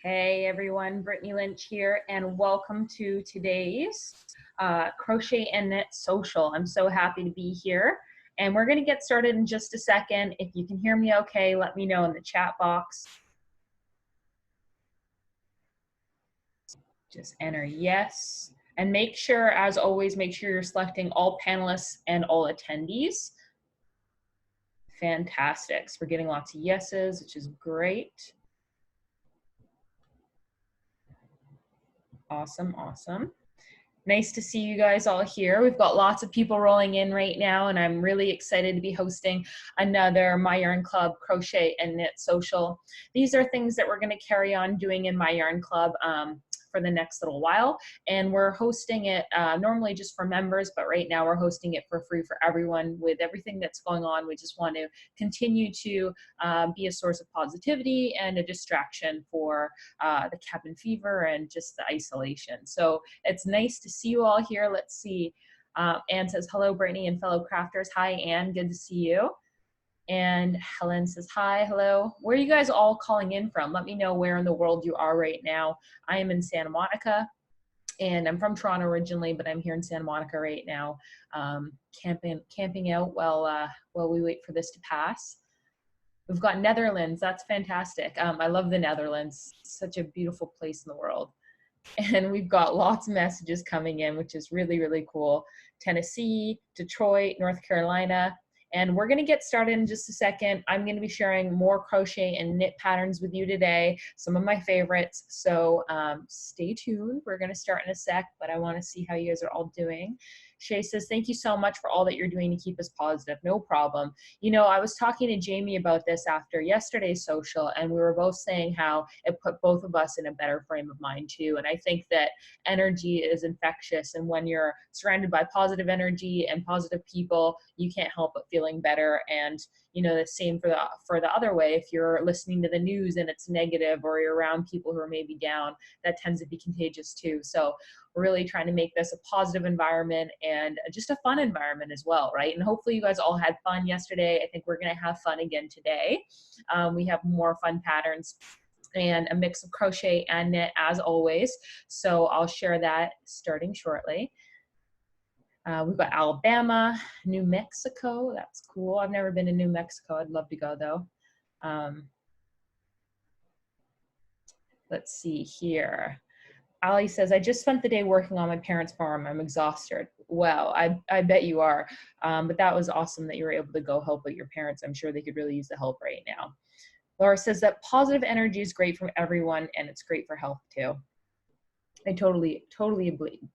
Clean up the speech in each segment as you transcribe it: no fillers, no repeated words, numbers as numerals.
Hey everyone, Brittany Lynch here, and welcome to today's Crochet and Knit Social. I'm so happy to be here, and we're going to get started in just a second. If you can hear me okay, let me know in the chat box. Just enter yes, and make sure, as always, make sure you're selecting all panelists and all attendees. Fantastic. So we're getting lots of yeses, which is great. Awesome, awesome. Nice to see you guys all here. We've got lots of people rolling in right now, and I'm really excited to be hosting another My Yarn Club Crochet and Knit Social. These are things that we're going to carry on doing in My Yarn Club for the next little while, and we're hosting it normally just for members, but right now we're hosting it for free for everyone. With everything that's going on, we just want to continue to be a source of positivity and a distraction for the cabin fever and just the isolation. So it's nice to see you all here. Let's see. Anne says, hello, Brittany and fellow crafters. Hi, Anne. Good to see you. And Helen says, hi, hello. Where are you guys all calling in from? Let me know where in the world you are right now. I am in Santa Monica, and I'm from Toronto originally, but I'm here in Santa Monica right now, camping out while we wait for this to pass. We've got Netherlands. That's fantastic. I love the Netherlands. Such a beautiful place in the world. And we've got lots of messages coming in, which is really, really cool. Tennessee, Detroit, North Carolina. And we're going to get started in just a second. I'm going to be sharing more crochet and knit patterns with you today, some of my favorites. So stay tuned. We're going to start in a sec, but I want to see how you guys are all doing. Shay says, thank you so much for all that you're doing to keep us positive. No problem. You know, I was talking to Jamie about this after yesterday's social, and we were both saying how it put both of us in a better frame of mind too. And I think that energy is infectious, and when you're surrounded by positive energy and positive people, you can't help but feeling better. And you know, the same for the other way. If you're listening to the news and it's negative, or you're around people who are maybe down, that tends to be contagious too. So we're really trying to make this a positive environment and just a fun environment as well, right? And hopefully you guys all had fun yesterday. I think we're gonna have fun again today. We have more fun patterns and a mix of crochet and knit as always. So I'll share that starting shortly. We've got Alabama, New Mexico. That's cool. I've never been to New Mexico. I'd love to go though. Let's see here. Ali says, I just spent the day working on my parents' farm. I'm exhausted. Well, I bet you are. But that was awesome that you were able to go help with your parents. I'm sure they could really use the help right now. Laura says that positive energy is great for everyone, and it's great for health too. I totally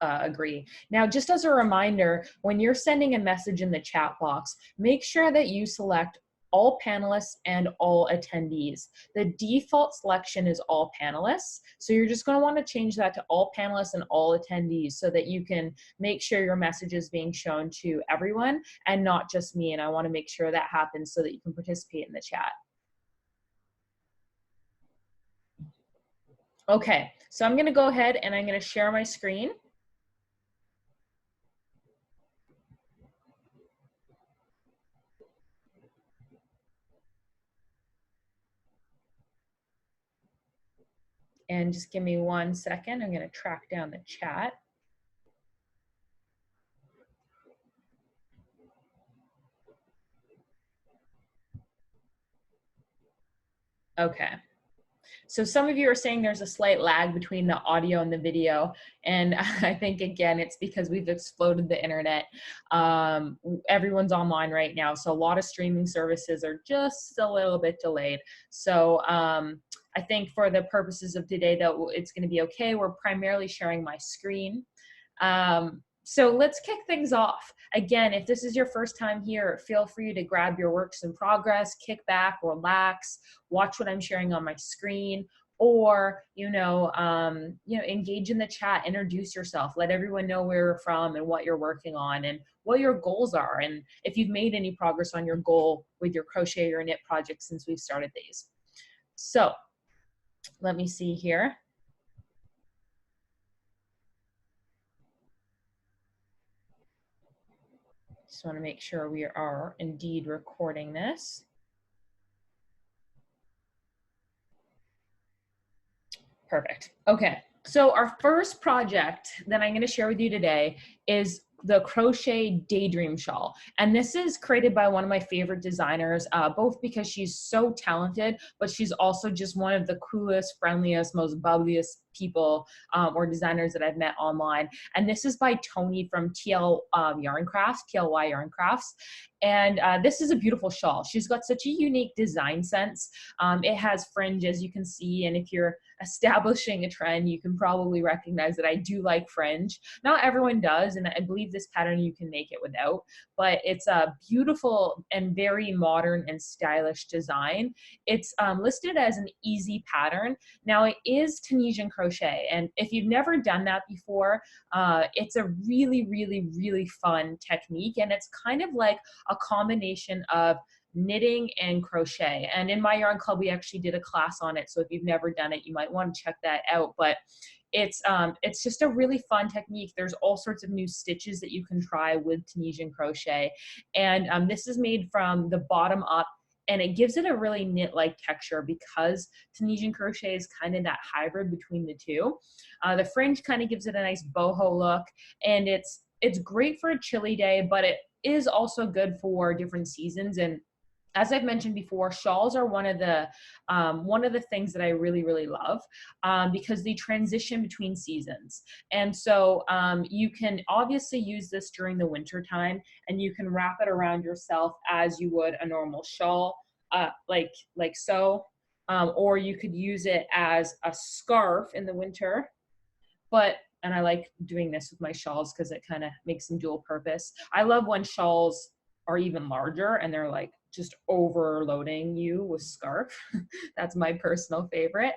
agree. Now, just as a reminder, when you're sending a message in the chat box, make sure that you select all panelists and all attendees. The default selection is all panelists. So you're just going to want to change that to all panelists and all attendees so that you can make sure your message is being shown to everyone and not just me. And I want to make sure that happens so that you can participate in the chat. Okay, so I'm going to go ahead and I'm going to share my screen. And just give me 1 second. I'm going to track down the chat. Okay. So some of you are saying there's a slight lag between the audio and the video. And I think, again, it's because we've exploded the internet. Everyone's online right now. So a lot of streaming services are just a little bit delayed. So I think for the purposes of today, though, it's going to be okay. We're primarily sharing my screen. So let's kick things off. Again, if this is your first time here, feel free to grab your works in progress, kick back, relax, watch what I'm sharing on my screen, or engage in the chat, introduce yourself, let everyone know where you're from and what you're working on and what your goals are, and if you've made any progress on your goal with your crochet or knit project since we've started these. So let me see here. Just want to make sure we are indeed recording this. Perfect. Okay. So our first project that I'm going to share with you today is the Crochet Daydream shawl. And this is created by one of my favorite designers, both because she's so talented, but she's also just one of the coolest, friendliest, most bubbliest people or designers that I've met online. And this is by Tony from Yarn Crafts, TLY Yarn Crafts. And this is a beautiful shawl. She's got such a unique design sense. It has fringe, as you can see, and if you're establishing a trend, you can probably recognize that I do like fringe. Not everyone does, and I believe this pattern you can make it without, but it's a beautiful and very modern and stylish design. It's listed as an easy pattern. Now it is Tunisian crochet, and if you've never done that before, it's a really, really, really fun technique, and it's kind of like a combination of knitting and crochet. And in my yarn club, we actually did a class on it. So if you've never done it, you might want to check that out. But it's just a really fun technique. There's all sorts of new stitches that you can try with Tunisian crochet. And this is made from the bottom up, and it gives it a really knit-like texture because Tunisian crochet is kind of that hybrid between the two. The fringe kind of gives it a nice boho look, and it's great for a chilly day, but it is also good for different seasons. And as I've mentioned before, shawls are one of the things that I really, really love because they transition between seasons. And so you can obviously use this during the winter time, and you can wrap it around yourself as you would a normal shawl, like so, or you could use it as a scarf in the winter. And I like doing this with my shawls because it kind of makes them dual purpose. I love when shawls are even larger and they're like just overloading you with scarf. That's my personal favorite.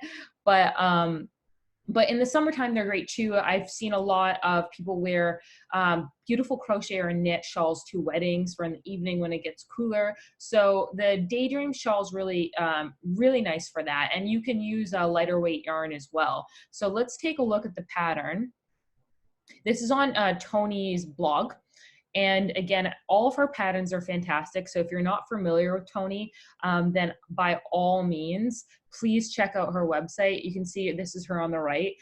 But in the summertime, they're great too. I've seen a lot of people wear beautiful crochet or knit shawls to weddings for in the evening when it gets cooler. So the Daydream shawl is really, really nice for that. And you can use a lighter weight yarn as well. So let's take a look at the pattern. This is on Tony's blog. And again, all of her patterns are fantastic. So if you're not familiar with Tony, then by all means, please check out her website. You can see this is her on the right.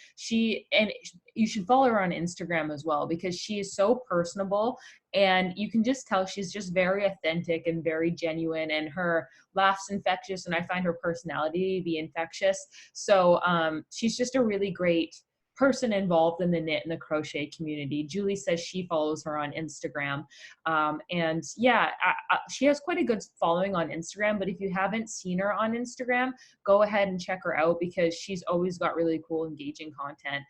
And you should follow her on Instagram as well because she is so personable, and you can just tell she's just very authentic and very genuine, and her laugh's infectious, and I find her personality to be infectious. So she's just a really great person involved in the knit and the crochet community. Julie says she follows her on Instagram. And yeah, she has quite a good following on Instagram, but if you haven't seen her on Instagram, go ahead and check her out because she's always got really cool, engaging content.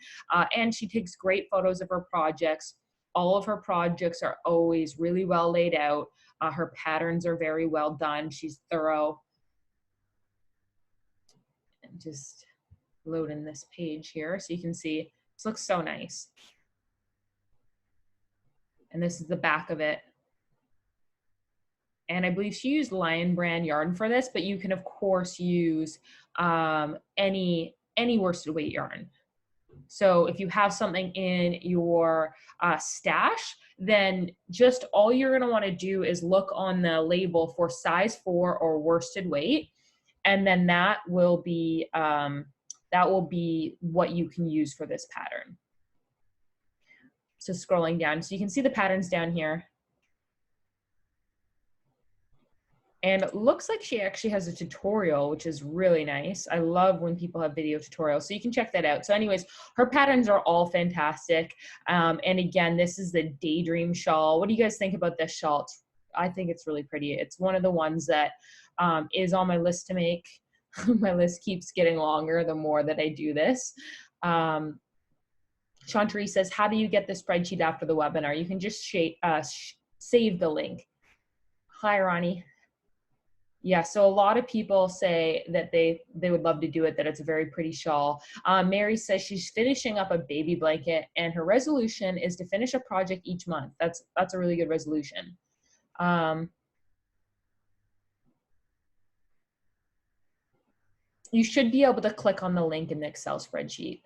And she takes great photos of her projects. All of her projects are always really well laid out. Her patterns are very well done. She's thorough. And just loading this page here so you can see this looks so nice. And this is the back of it. And I believe she used Lion brand yarn for this, but you can of course use any worsted weight yarn. So if you have something in your stash, then just all you're going to want to do is look on the label for size 4 or worsted weight, and then that will be what you can use for this pattern. So scrolling down, so you can see the patterns down here. And it looks like she actually has a tutorial, which is really nice. I love when people have video tutorials, so you can check that out. So anyways, her patterns are all fantastic. And again, this is the Daydream shawl. What do you guys think about this shawl? I think it's really pretty. It's one of the ones that is on my list to make. My list keeps getting longer the more that I do this. Chantry says, how do you get the spreadsheet after the webinar? You can just save the link. Hi, Ronnie. Yeah, so a lot of people say that they would love to do it, that it's a very pretty shawl. Mary says she's finishing up a baby blanket, and her resolution is to finish a project each month. That's a really good resolution. You should be able to click on the link in the Excel spreadsheet.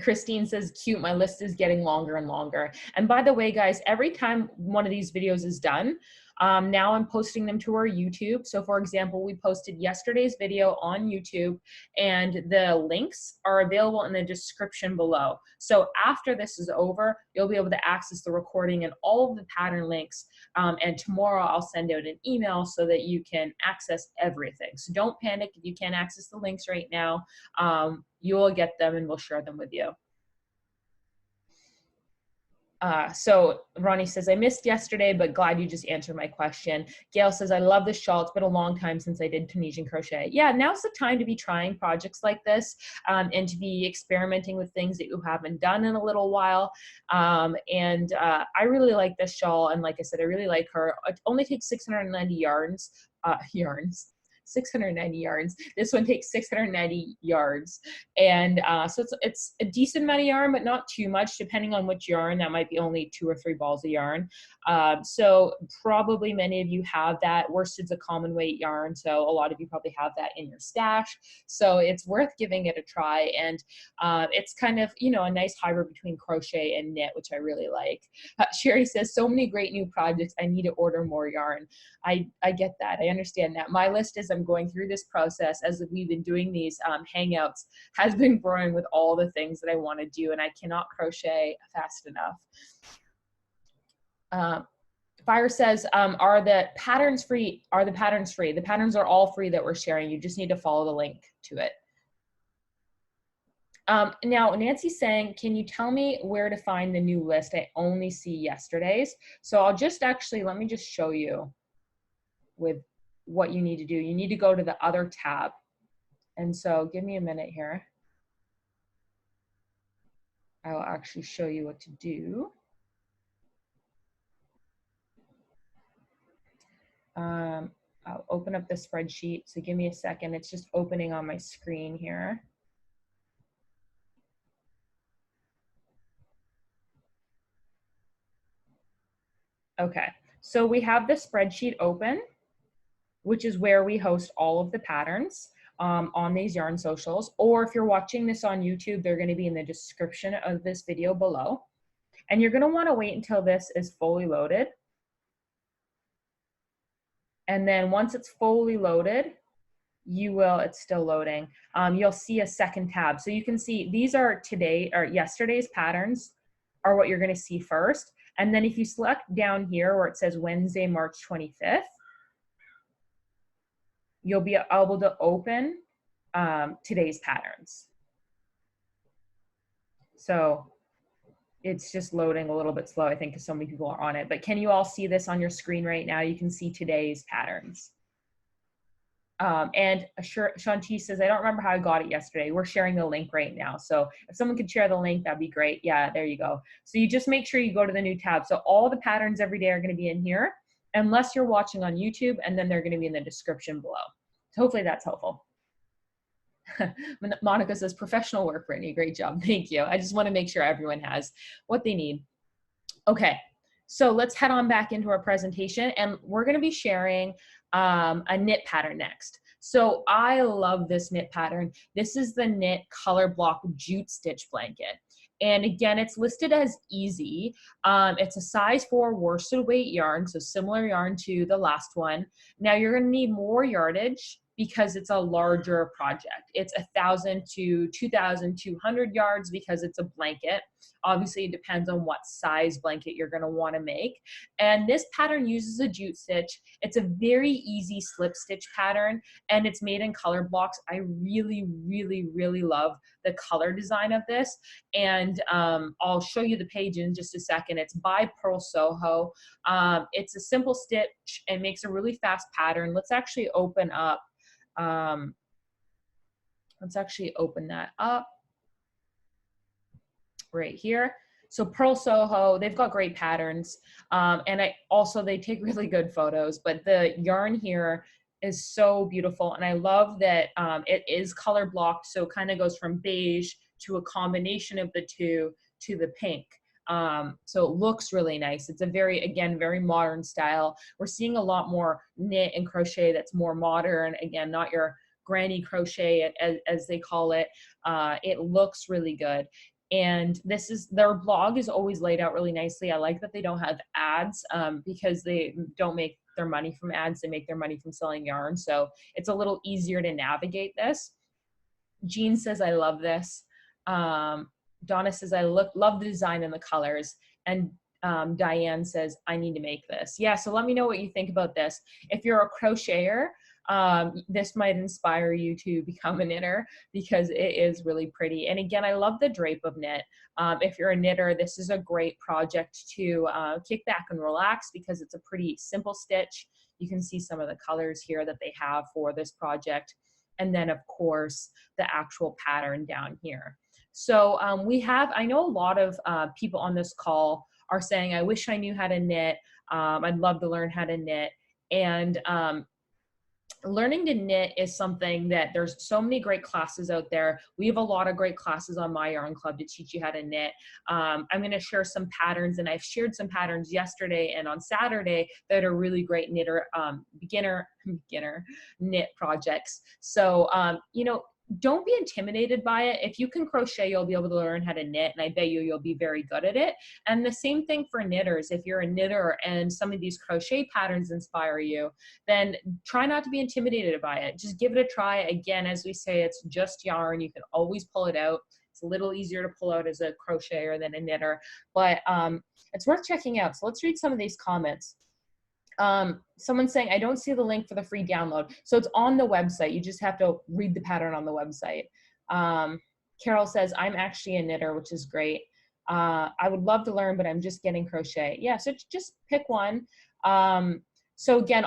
Christine says, cute, my list is getting longer and longer. And by the way, guys, every time one of these videos is done, Now I'm posting them to our YouTube. So for example, we posted yesterday's video on YouTube, and the links are available in the description below. So after this is over, you'll be able to access the recording and all of the pattern links. And tomorrow I'll send out an email so that you can access everything. So don't panic if you can't access the links right now. You will get them and we'll share them with you. So Ronnie says, I missed yesterday, but glad you just answered my question. Gail says, I love this shawl. It's been a long time since I did Tunisian crochet. Yeah, now's the time to be trying projects like this, and to be experimenting with things that you haven't done in a little while. I really like this shawl. And like I said, I really like her. It only takes 690 yards. 690 yards. This one takes 690 yards. And so it's a decent amount of yarn, but not too much. Depending on which yarn, that might be only 2 or 3 balls of yarn. So probably many of you have that. Worsted's a common weight yarn, so a lot of you probably have that in your stash. So it's worth giving it a try. And it's kind of, you know, a nice hybrid between crochet and knit, which I really like. Sherry says, so many great new projects. I need to order more yarn. I get that. I understand that. My list, as I'm going through this process, as we've been doing these hangouts, has been growing with all the things that I want to do, and I cannot crochet fast enough. Fire says, are the patterns free? Are the patterns free? The patterns are all free that we're sharing. You just need to follow the link to it. Now, Nancy's saying, can you tell me where to find the new list? I only see yesterday's. So I'll just actually, let me just show you with what you need to do. You need to go to the other tab. And so give me a minute here. I will actually show you what to do. I'll open up the spreadsheet. So give me a second. It's just opening on my screen here. Okay, so we have the spreadsheet open, which is where we host all of the patterns on these yarn socials. Or if you're watching this on YouTube, they're going to be in the description of this video below. And you're going to want to wait until this is fully loaded. And then once it's fully loaded, it's still loading. You'll see a second tab. So you can see these are yesterday's patterns are what you're going to see first. And then if you select down here where it says Wednesday, March 25th, you'll be able to open today's patterns. So it's just loading a little bit slow, I think, because so many people are on it. But can you all see this on your screen right now? You can see today's patterns. And Shanti says, I don't remember how I got it yesterday. We're sharing the link right now. So if someone could share the link, that'd be great. Yeah, there you go. So you just make sure you go to the new tab. So all the patterns every day are going to be in here, unless you're watching on YouTube, and then they're going to be in the description below. So hopefully that's helpful. Monica says, professional work, Brittany. Great job. Thank you. I just want to make sure everyone has what they need. Okay, so let's head on back into our presentation, and we're going to be sharing a knit pattern next. So I love this knit pattern. This is the knit color block jute stitch blanket. And again, it's listed as easy. It's a size 4 worsted weight yarn, so similar yarn to the last one. Now you're going to need more yardage because it's a larger project. It's 1,000 to 2,200 yards because it's a blanket. Obviously, it depends on what size blanket you're going to want to make. And this pattern uses a jute stitch. It's a very easy slip stitch pattern, and it's made in color blocks. I really, really, really love the color design of this. And I'll show you the page in just a second. It's by Purl Soho. It's a simple stitch and makes a really fast pattern. Let's actually open up. Let's actually open that up right here. So Purl Soho, they've got great patterns. And they take really good photos, but the yarn here is so beautiful. And I love that it is color blocked. So it kind of goes from beige to a combination of the two to the pink. So it looks really nice. It's a very modern style. We're seeing a lot more knit and crochet that's more modern. Again, not your granny crochet as they call it. It looks really good. And their blog is always laid out really nicely. I like that they don't have ads because they don't make their money from ads. They make their money from selling yarn. So it's a little easier to navigate this. Jean says, I love this. Donna says, I love the design and the colors. And Diane says, I need to make this. Yeah, so let me know what you think about this. If you're a crocheter, this might inspire you to become a knitter because it is really pretty. And again, I love the drape of knit. If you're a knitter, this is a great project to kick back and relax because it's a pretty simple stitch. You can see some of the colors here that they have for this project. And then of course, the actual pattern down here. So I know a lot of people on this call are saying, I wish I knew how to knit. I'd love to learn how to knit. And learning to knit is something that there's so many great classes out there. We have a lot of great classes on My Yarn Club to teach you how to knit. I'm going to share some patterns, and I've shared some patterns yesterday and on Saturday that are really great beginner knit projects. So, you know, don't be intimidated by it. If you can crochet, you'll be able to learn how to knit, and I bet you'll be very good at it. And the same thing for knitters. If you're a knitter and some of these crochet patterns inspire you, then try not to be intimidated by it. Just give it a try. Again, as we say, it's just yarn. You can always pull it out. It's a little easier to pull out as a crocheter than a knitter, but it's worth checking out. So let's read some of these comments. Someone's saying, I don't see the link for the free download. So it's on the website. You just have to read the pattern on the website. Carol says, I'm actually a knitter, which is great. I would love to learn, but I'm just getting crochet. Yeah, so just pick one. So again,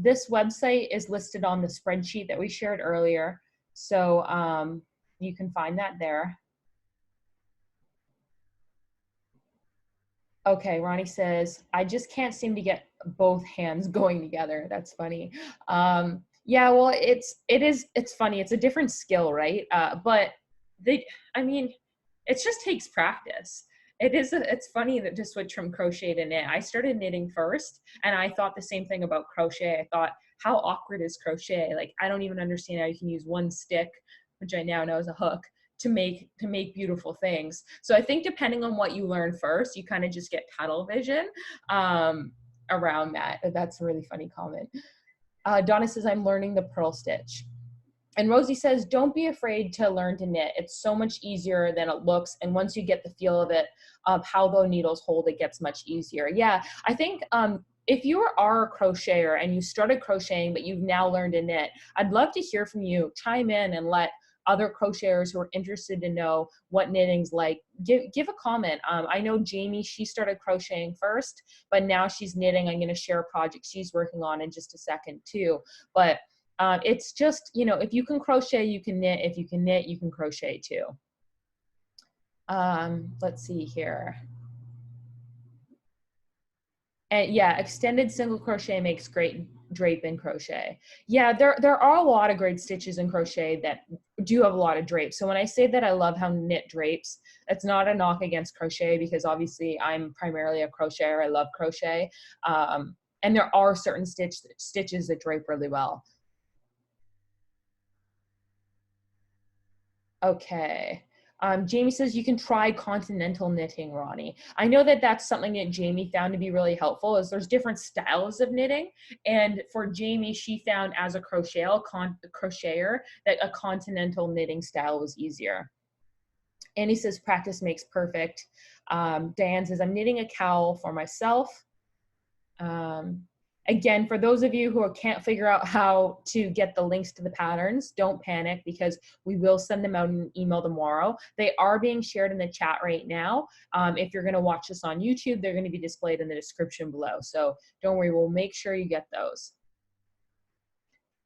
this website is listed on the spreadsheet that we shared earlier. So you can find that there. Okay, Ronnie says, I just can't seem to get both hands going together. That's funny. Yeah, well, it's funny. It's a different skill, right? But it just takes practice. It's funny that to switch from crochet to knit. I started knitting first, and I thought the same thing about crochet. I thought, how awkward is crochet? Like, I don't even understand how you can use one stick, which I now know is a hook, to make beautiful things. So I think depending on what you learn first, you kind of just get tunnel vision around that. That's a really funny comment. Donna says, I'm learning the purl stitch. And Rosie says, don't be afraid to learn to knit. It's so much easier than it looks. And once you get the feel of it, of how the needles hold, it gets much easier. Yeah, I think if you are a crocheter and you started crocheting, but you've now learned to knit, I'd love to hear from you. Chime in and let other crocheters who are interested to know what knitting's like, give a comment. I know Jamie, she started crocheting first, but now she's knitting. I'm going to share a project she's working on in just a second too. But it's just, you know, if you can crochet, you can knit. If you can knit, you can crochet too. Let's see here. And yeah, extended single crochet makes great drape in crochet. Yeah, there are a lot of great stitches in crochet that do have a lot of drape. So when I say that I love how knit drapes, that's not a knock against crochet, because obviously I'm primarily a crocheter. I love crochet. And there are certain stitches that drape really well. Okay. Jamie says you can try continental knitting, Ronnie. I know that that's something that Jamie found to be really helpful, is there's different styles of knitting. And for Jamie, she found as a crocheter that a continental knitting style was easier. Annie says practice makes perfect. Diane says I'm knitting a cowl for myself. Again, for those of you who can't figure out how to get the links to the patterns, don't panic, because we will send them out in an email tomorrow. They are being shared in the chat right now. If you're going to watch this on YouTube, they're going to be displayed in the description below. So don't worry, we'll make sure you get those.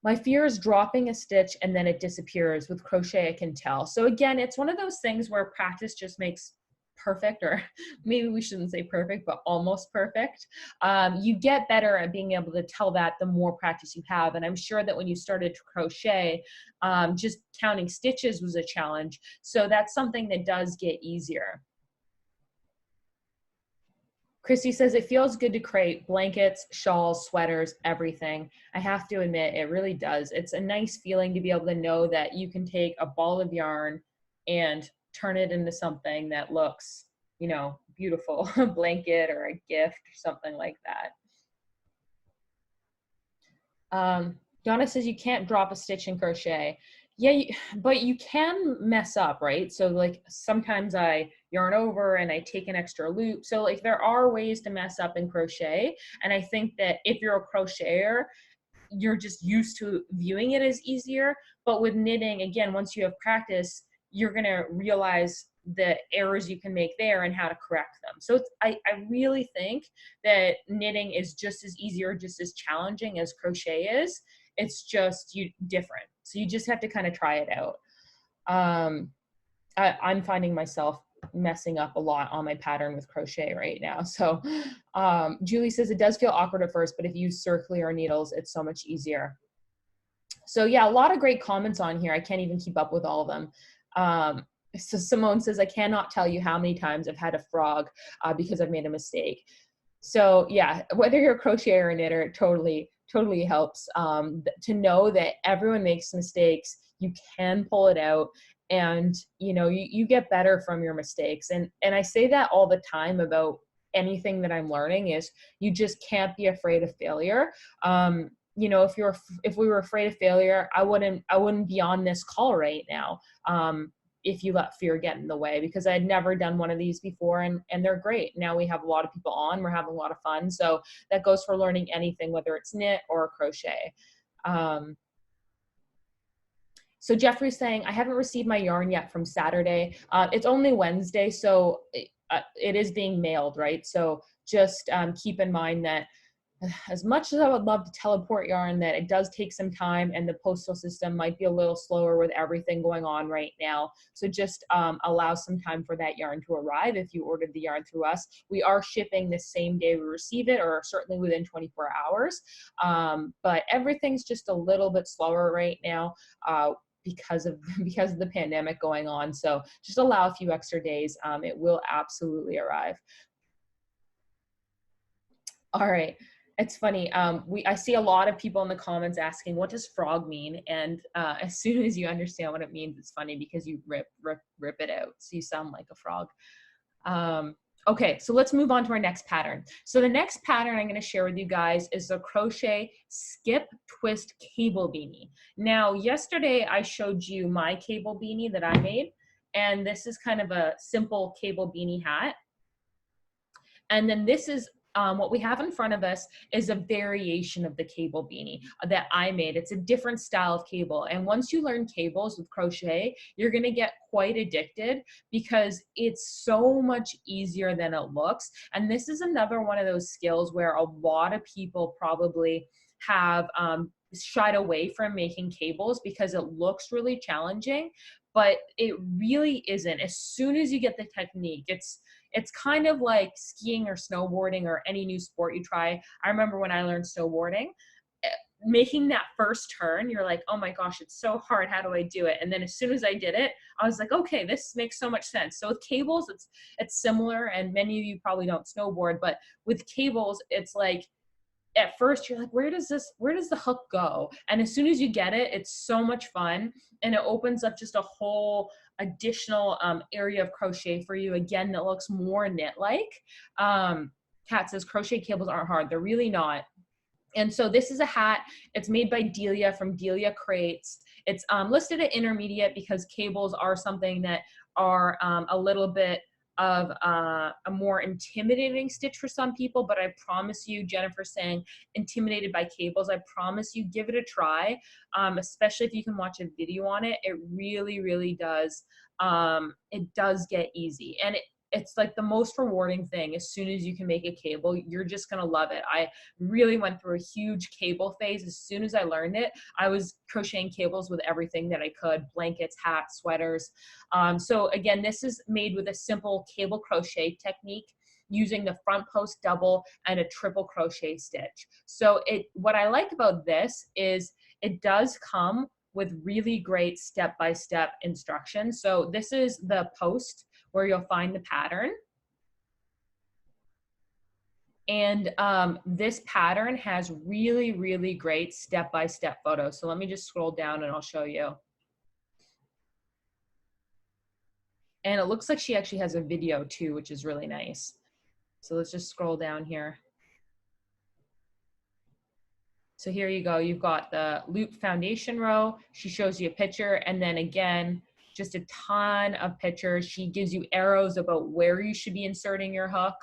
My fear is dropping a stitch and then it disappears. With crochet, I can tell. So again, it's one of those things where practice just makes perfect, or maybe we shouldn't say perfect, but almost perfect. You get better at being able to tell that the more practice you have. And I'm sure that when you started to crochet, just counting stitches was a challenge. So that's something that does get easier. Christy says, it feels good to create blankets, shawls, sweaters, everything. I have to admit, it really does. It's a nice feeling to be able to know that you can take a ball of yarn and turn it into something that looks, you know, beautiful, a blanket or a gift or something like that. Donna says you can't drop a stitch in crochet. Yeah, but you can mess up, right? So like sometimes I yarn over and I take an extra loop. So like there are ways to mess up in crochet. And I think that if you're a crocheter, you're just used to viewing it as easier. But with knitting, again, once you have practice, you're going to realize the errors you can make there and how to correct them. So I really think that knitting is just as easy or just as challenging as crochet is. It's just different. So you just have to kind of try it out. I'm finding myself messing up a lot on my pattern with crochet right now. So Julie says it does feel awkward at first, but if you use circular needles, it's so much easier. So yeah, a lot of great comments on here. I can't even keep up with all of them. So Simone says, I cannot tell you how many times I've had a frog because I've made a mistake. So yeah, whether you're a crocheter or a knitter, it totally helps to know that everyone makes mistakes. You can pull it out, and you get better from your mistakes. And I say that all the time about anything that I'm learning is you just can't be afraid of failure. If we were afraid of failure, I wouldn't be on this call right now. If you let fear get in the way, because I had never done one of these before, and they're great. Now we have a lot of people on, we're having a lot of fun. So that goes for learning anything, whether it's knit or crochet. So Jeffrey's saying, I haven't received my yarn yet from Saturday. It's only Wednesday, so it is being mailed, right? So just keep in mind that as much as I would love to teleport yarn, that it does take some time, and the postal system might be a little slower with everything going on right now. So just allow some time for that yarn to arrive if you ordered the yarn through us. We are shipping the same day we receive it, or certainly within 24 hours. But everything's just a little bit slower right now because of the pandemic going on. So just allow a few extra days. It will absolutely arrive. All right. It's funny. I see a lot of people in the comments asking, what does frog mean? And as soon as you understand what it means, it's funny because you rip it out. So you sound like a frog. Okay, so let's move on to our next pattern. So the next pattern I'm going to share with you guys is the crochet skip twist cable beanie. Now, yesterday I showed you my cable beanie that I made, and this is kind of a simple cable beanie hat. And then this is what we have in front of us is a variation of the cable beanie that I made. It's a different style of cable. And once you learn cables with crochet, you're going to get quite addicted because it's so much easier than it looks. And this is another one of those skills where a lot of people probably have shied away from making cables because it looks really challenging, but it really isn't. As soon as you get the technique, it's kind of like skiing or snowboarding or any new sport you try. I remember when I learned snowboarding, making that first turn, you're like, oh my gosh, it's so hard. How do I do it? And then as soon as I did it, I was like, okay, this makes so much sense. So with cables, it's similar, and many of you probably don't snowboard, but with cables, it's like, at first you're like, where does the hook go? And as soon as you get it, it's so much fun, and it opens up just a whole additional area of crochet for you, again, that looks more knit-like. Kat says crochet cables aren't hard. They're really not. And so this is a hat. It's made by Delia from Delia Crates. It's listed at intermediate because cables are something that are a little bit of a more intimidating stitch for some people, but I promise you, Jennifer saying intimidated by cables, I promise you, give it a try, especially if you can watch a video on it. It really does. It does get easy, and it's like the most rewarding thing. As soon as you can make a cable, you're just gonna love it. I really went through a huge cable phase. As soon as I learned it, I was crocheting cables with everything that I could: blankets, hats, sweaters. So again, this is made with a simple cable crochet technique using the front post double and a triple crochet stitch. So what I like about this is it does come with really great step-by-step instructions. So this is the post where you'll find the pattern. And this pattern has really great step-by-step photos. So let me just scroll down and I'll show you. And it looks like she actually has a video too, which is really nice. So let's just scroll down here. So here you go. You've got the loop foundation row. She shows you a picture, and then again, just a ton of pictures. She gives you arrows about where you should be inserting your hook.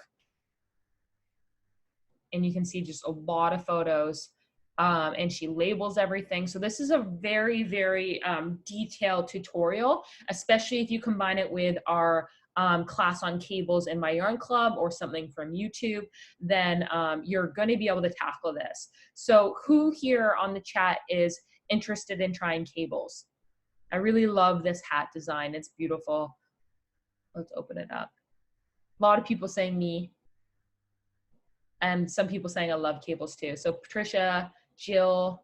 And you can see just a lot of photos. And she labels everything. So this is a very, very detailed tutorial, especially if you combine it with our class on cables in my yarn club or something from YouTube, then you're going to be able to tackle this. So who here on the chat is interested in trying cables? I really love this hat design. It's beautiful. Let's open it up. A lot of people saying me, and some people saying I love cables too. So Patricia, Jill,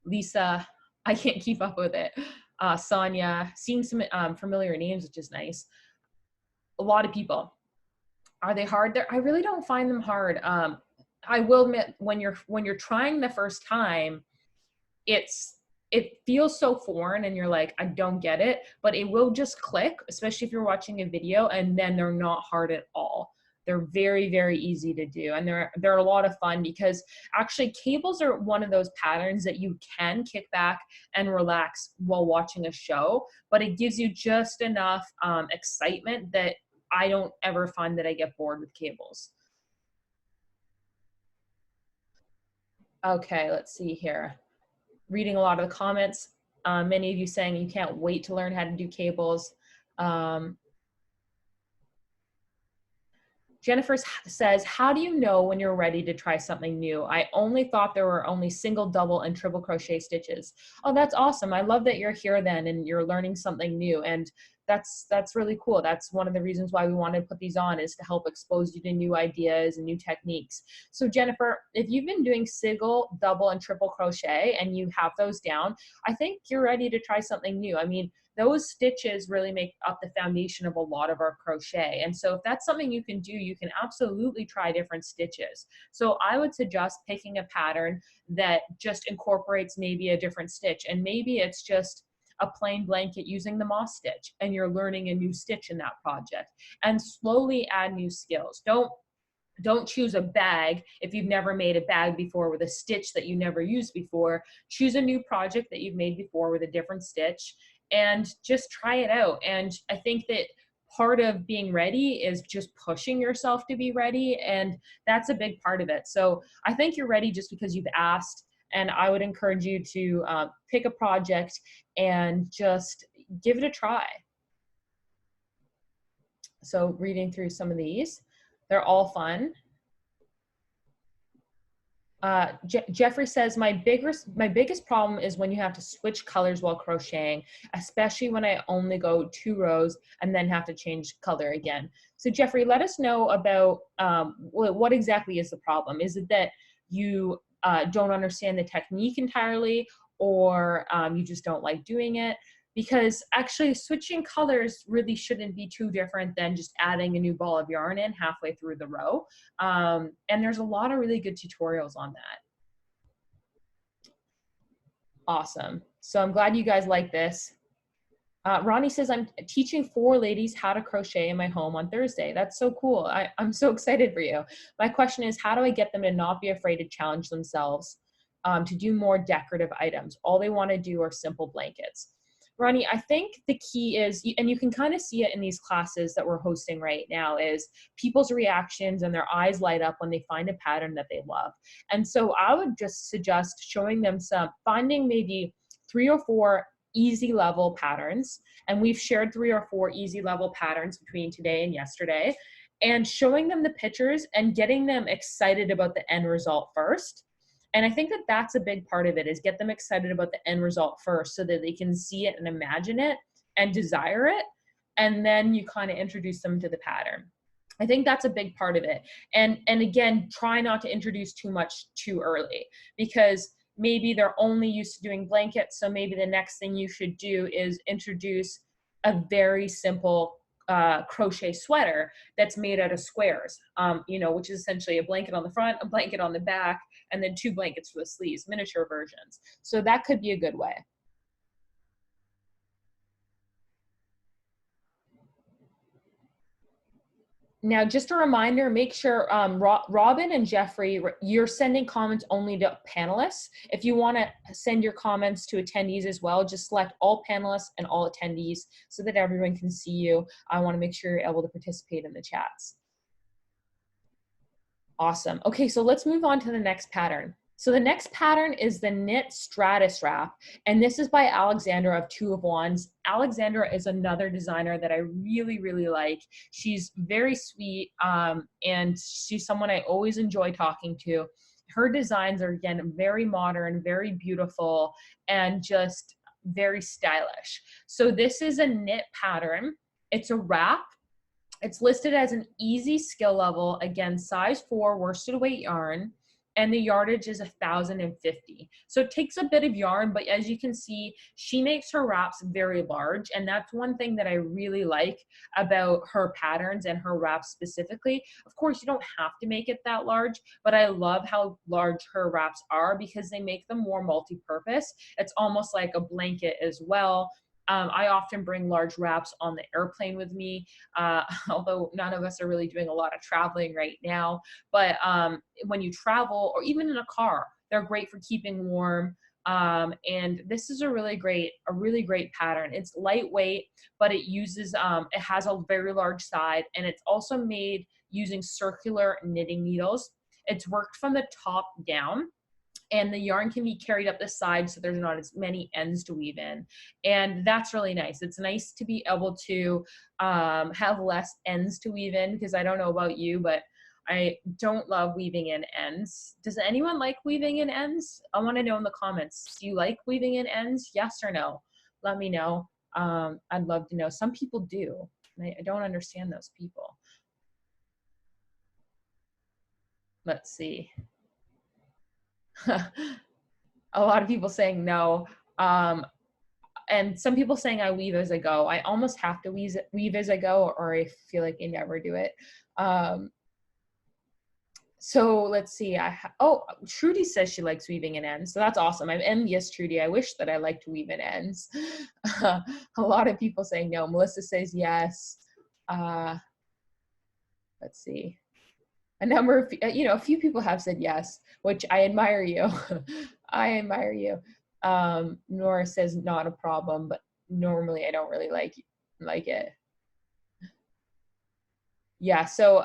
Lisa, I can't keep up with it. Sonia, seeing some familiar names, which is nice. A lot of people. Are they hard? I really don't find them hard. I will admit, when you're trying the first time, it feels so foreign and you're like, I don't get it, but it will just click, especially if you're watching a video, and then they're not hard at all. They're very, very easy to do, and they're a lot of fun because actually cables are one of those patterns that you can kick back and relax while watching a show, but it gives you just enough excitement that I don't ever find that I get bored with cables. Okay, let's see here. Reading a lot of the comments, many of you saying you can't wait to learn how to do cables. Jennifer says, how do you know when you're ready to try something new? I only thought there were only single, double, and triple crochet stitches. Oh, that's awesome. I love that you're here then and you're learning something new. And that's really cool. That's one of the reasons why we wanted to put these on, is to help expose you to new ideas and new techniques. So Jennifer, if you've been doing single, double, and triple crochet and you have those down, I think you're ready to try something new. I mean, those stitches really make up the foundation of a lot of our crochet. And so if that's something you can do, you can absolutely try different stitches. So I would suggest picking a pattern that just incorporates maybe a different stitch. And maybe it's just a plain blanket using the moss stitch, and you're learning a new stitch in that project. And slowly add new skills. Don't choose a bag if you've never made a bag before with a stitch that you never used before. Choose a new project that you've made before with a different stitch and just try it out. And I think that part of being ready is just pushing yourself to be ready, and that's a big part of it. So I think you're ready just because you've asked, and I would encourage you to pick a project and just give it a try. So reading through some of these, they're all fun. Jeffrey says, my biggest problem is when you have to switch colors while crocheting, especially when I only go 2 rows and then have to change color again. So Jeffrey, let us know about what exactly is the problem. Is it that you don't understand the technique entirely, or you just don't like doing it? Because actually switching colors really shouldn't be too different than just adding a new ball of yarn in halfway through the row. And there's a lot of really good tutorials on that. Awesome. So I'm glad you guys like this. Ronnie says, I'm teaching 4 ladies how to crochet in my home on Thursday. That's so cool. I'm so excited for you. My question is, how do I get them to not be afraid to challenge themselves to do more decorative items? All they want to do are simple blankets. Ronnie, I think the key is, and you can kind of see it in these classes that we're hosting right now, is people's reactions and their eyes light up when they find a pattern that they love. And so I would just suggest showing them finding maybe 3 or 4 easy level patterns. And we've shared 3 or 4 easy level patterns between today and yesterday, and showing them the pictures and getting them excited about the end result first. And I think that that's a big part of it, is get them excited about the end result first so that they can see it and imagine it and desire it. And then you kind of introduce them to the pattern. I think that's a big part of it. And again, try not to introduce too much too early, because maybe they're only used to doing blankets. So maybe the next thing you should do is introduce a very simple crochet sweater that's made out of squares, which is essentially a blanket on the front, a blanket on the back, and then 2 blankets for the sleeves, miniature versions. So that could be a good way. Now, just a reminder, make sure Robin and Jeffrey, you're sending comments only to panelists. If you want to send your comments to attendees as well, just select all panelists and all attendees so that everyone can see you. I want to make sure you're able to participate in the chats. Awesome. Okay, so let's move on to the next pattern. So the next pattern is the knit Stratus wrap, and this is by Alexandra of Two of Wands. Alexandra is another designer that I really, really like. She's very sweet, and she's someone I always enjoy talking to. Her designs are, again, very modern, very beautiful, and just very stylish. So this is a knit pattern. It's a wrap. It's listed as an easy skill level, again, size 4 worsted weight yarn, and the yardage is 1,050. So it takes a bit of yarn, but as you can see, she makes her wraps very large, and that's one thing that I really like about her patterns and her wraps specifically. Of course, you don't have to make it that large, but I love how large her wraps are because they make them more multi-purpose. It's almost like a blanket as well. I often bring large wraps on the airplane with me, although none of us are really doing a lot of traveling right now. But when you travel, or even in a car, they're great for keeping warm. And this is a really great pattern. It's lightweight, but it uses, it has a very large side, and it's also made using circular knitting needles. It's worked from the top down, and the yarn can be carried up the side so there's not as many ends to weave in, and that's really nice. It's nice to be able to have less ends to weave in, because I don't know about you, but I don't love weaving in ends. Does anyone like weaving in ends? I want to know in the comments. Do you like weaving in ends? Yes or no? Let me know. I'd love to know. Some people do. I don't understand those people. Let's see. A lot of people saying no, and some people saying I weave as I go. I almost have to weave as I go, or I feel like I never do it. So let's see. Oh, Trudy says she likes weaving in ends, so that's awesome. I'm envious, Trudy. I wish that I liked to weave in ends. A lot of people saying no. Melissa says yes. Let's see. A number of, a few people have said yes, which I admire you. I admire you. Nora says not a problem, but normally I don't really like it. Yeah, so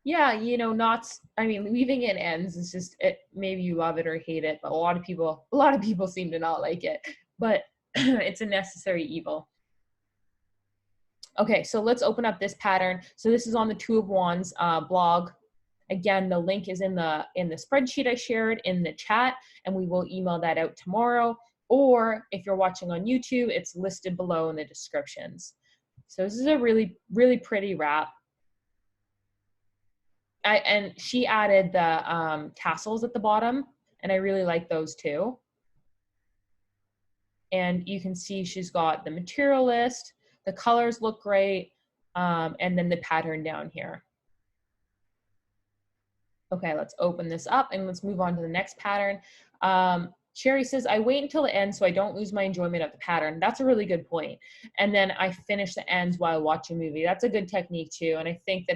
yeah, knots, I mean, weaving in ends is just it. Maybe you love it or hate it, but a lot of people seem to not like it, but it's a necessary evil. Okay, so let's open up this pattern. So this is on the Two of Wands blog. Again, the link is in the spreadsheet I shared in the chat, and we will email that out tomorrow. Or if you're watching on YouTube, it's listed below in the descriptions. So this is a really, really pretty wrap. And she added the tassels at the bottom, and I really like those too. And you can see she's got the material list. The colors look great, and then the pattern down here. Okay, let's open this up and let's move on to the next pattern. Sherry says, I wait until the end so I don't lose my enjoyment of the pattern. That's a really good point. And then I finish the ends while watching a movie. That's a good technique too. And I think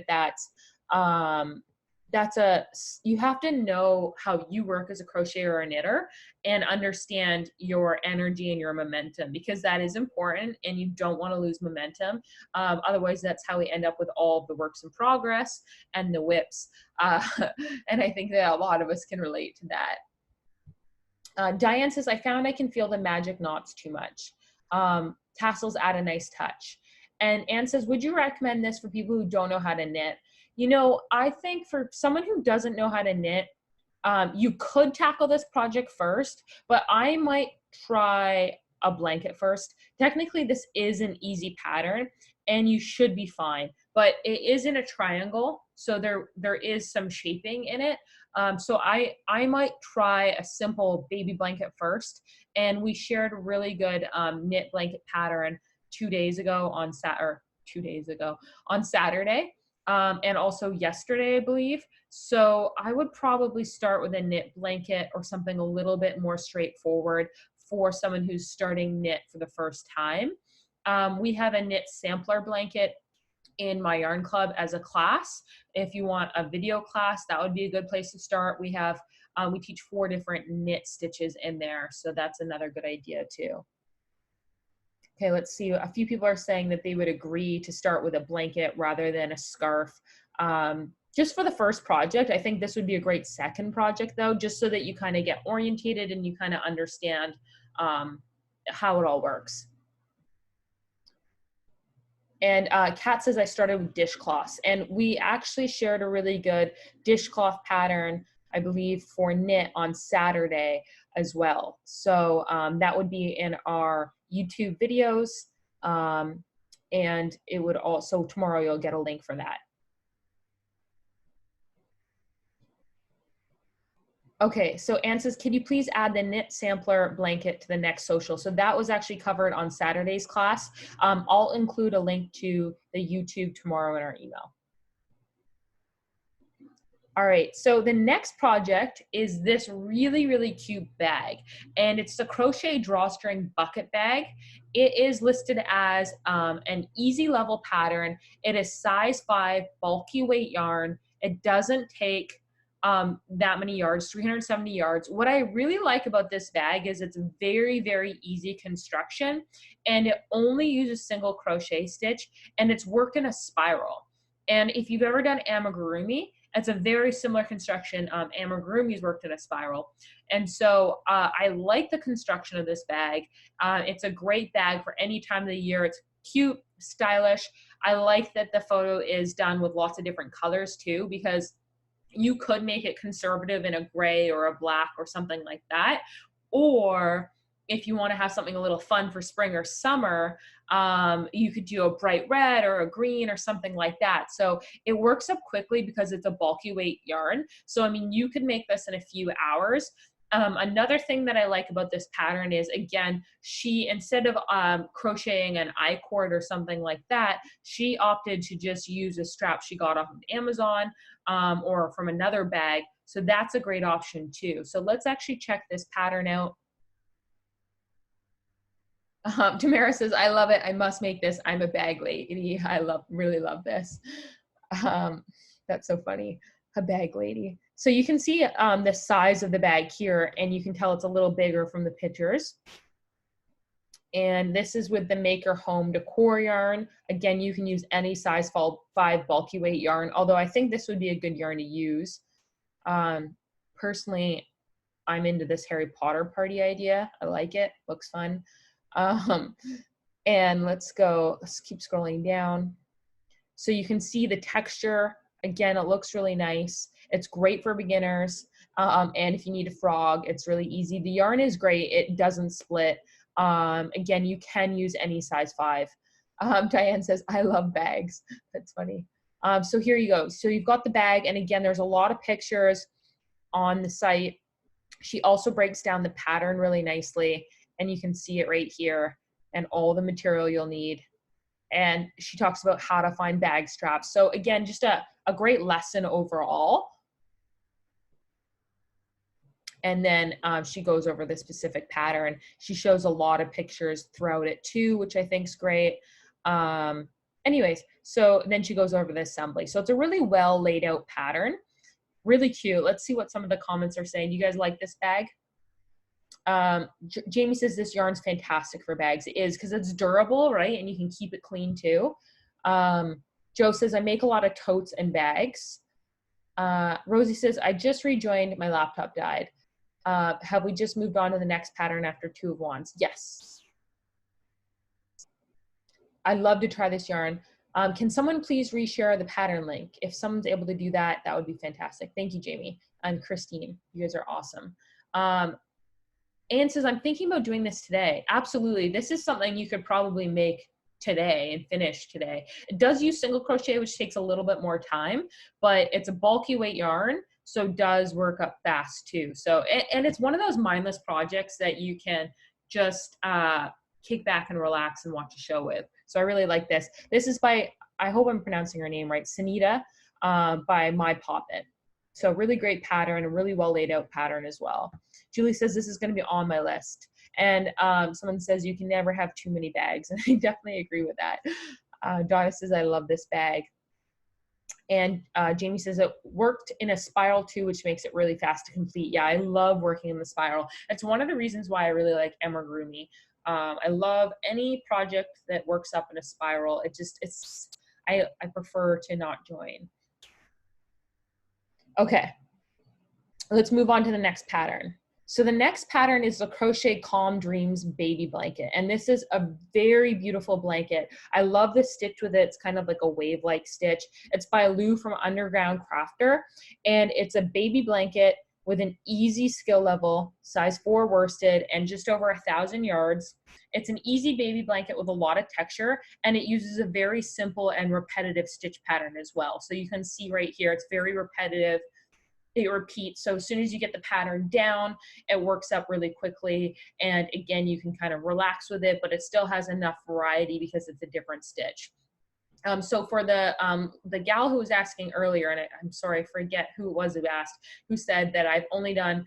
you have to know how you work as a crocheter or a knitter and understand your energy and your momentum, because that is important and you don't want to lose momentum. Otherwise, that's how we end up with all the works in progress and the whips. And I think that a lot of us can relate to that. Diane says, I found I can feel the magic knots too much. Tassels add a nice touch. And Anne says, would you recommend this for people who don't know how to knit? I think for someone who doesn't know how to knit, you could tackle this project first, but I might try a blanket first. Technically, this is an easy pattern and you should be fine, but it is in a triangle, so there is some shaping in it. So I might try a simple baby blanket first, and we shared a really good knit blanket pattern 2 days ago on Saturday. And also yesterday, I believe. So I would probably start with a knit blanket or something a little bit more straightforward for someone who's starting knit for the first time. We have a knit sampler blanket in my yarn club as a class. If you want a video class, that would be a good place to start. We have, we teach 4 different knit stitches in there, so that's another good idea too. Okay, let's see. A few people are saying that they would agree to start with a blanket rather than a scarf. Just for the first project, I think this would be a great second project though, just so that you kind of get orientated and you kind of understand how it all works. And Kat says I started with dishcloths, and we actually shared a really good dishcloth pattern, I believe, for knit on Saturday as well. So that would be in our YouTube videos, and it would also, tomorrow you'll get a link for that. Okay, so Anne says, can you please add the knit sampler blanket to the next social? So that was actually covered on Saturday's class. I'll include a link to the YouTube tomorrow in our email. All right, so the next project is this really, really cute bag, and it's the Crochet Drawstring bucket bag. It is listed as an easy level pattern. It is size 5 bulky weight yarn. It doesn't take that many yards, 370 yards. What I really like about this bag is it's very, very easy construction, and it only uses single crochet stitch, and it's worked in a spiral. And if you've ever done amigurumi, it's a very similar construction. Amigurumi's worked in a spiral. And so I like the construction of this bag. It's a great bag for any time of the year. It's cute, stylish. I like that the photo is done with lots of different colors too, because you could make it conservative in a gray or a black or something like that. Or if you want to have something a little fun for spring or summer, you could do a bright red or a green or something like that. So it works up quickly because it's a bulky weight yarn. So, I mean, you could make this in a few hours. Another thing that I like about this pattern is, again, she, instead of crocheting an I-cord or something like that, she opted to just use a strap she got off of Amazon or from another bag. So that's a great option too. So let's actually check this pattern out. Tamara says, I love it. I must make this. I'm a bag lady. I really love this. That's so funny. A bag lady. So you can see the size of the bag here, and you can tell it's a little bigger from the pictures. And this is with the Maker Home Decor yarn. Again, you can use any size 5 bulky weight yarn, although I think this would be a good yarn to use. Personally, I'm into this Harry Potter party idea. I like it. Looks fun. And let's keep scrolling down. So you can see the texture. Again, it looks really nice. It's great for beginners. And if you need a frog, it's really easy. The yarn is great. It doesn't split. Again, you can use any size 5. Diane says, I love bags. That's funny. So here you go. So you've got the bag. And again, there's a lot of pictures on the site. She also breaks down the pattern really nicely. And you can see it right here and all the material you'll need. And she talks about how to find bag straps. So again, just a great lesson overall. And then she goes over the specific pattern. She shows a lot of pictures throughout it too, which I think is great. Anyways, so then she goes over the assembly. So it's a really well laid out pattern. Really cute. Let's see what some of the comments are saying. You guys like this bag? Jamie says this yarn's fantastic for bags. It is, because it's durable, right? And you can keep it clean too. Joe says, I make a lot of totes and bags. Rosie says, I just rejoined, my laptop died. Have we just moved on to the next pattern after 2 of Wands? Yes. I'd love to try this yarn. Can someone please reshare the pattern link? If someone's able to do that, that would be fantastic. Thank you, Jamie and Christine. You guys are awesome. Anne says, I'm thinking about doing this today. Absolutely. This is something you could probably make today and finish today. It does use single crochet, which takes a little bit more time, but it's a bulky weight yarn, so it does work up fast too. So, and it's one of those mindless projects that you can just kick back and relax and watch a show with. So I really like this. This is by, I hope I'm pronouncing her name right, Sunita, by My Poppet. So really great pattern, a really well laid out pattern as well. Julie says this is going to be on my list. And someone says you can never have too many bags. And I definitely agree with that. Donna says, I love this bag. And Jamie says it worked in a spiral too, which makes it really fast to complete. Yeah, I love working in the spiral. It's one of the reasons why I really like amigurumi. I love any project that works up in a spiral. I prefer to not join. Okay, let's move on to the next pattern. So the next pattern is the Crochet Calm Dreams baby blanket. And this is a very beautiful blanket. I love the stitch with it. It's kind of like a wave-like stitch. It's by Lou from Underground Crafter. And it's a baby blanket with an easy skill level, size 4 worsted, and just over 1,000 yards. It's an easy baby blanket with a lot of texture, and it uses a very simple and repetitive stitch pattern as well. So you can see right here, it's very repetitive. It repeats. So as soon as you get the pattern down, it works up really quickly. And again, you can kind of relax with it, but it still has enough variety because it's a different stitch. So for the gal who was asking earlier, and I'm sorry, I forget who it was who asked, who said that I've only done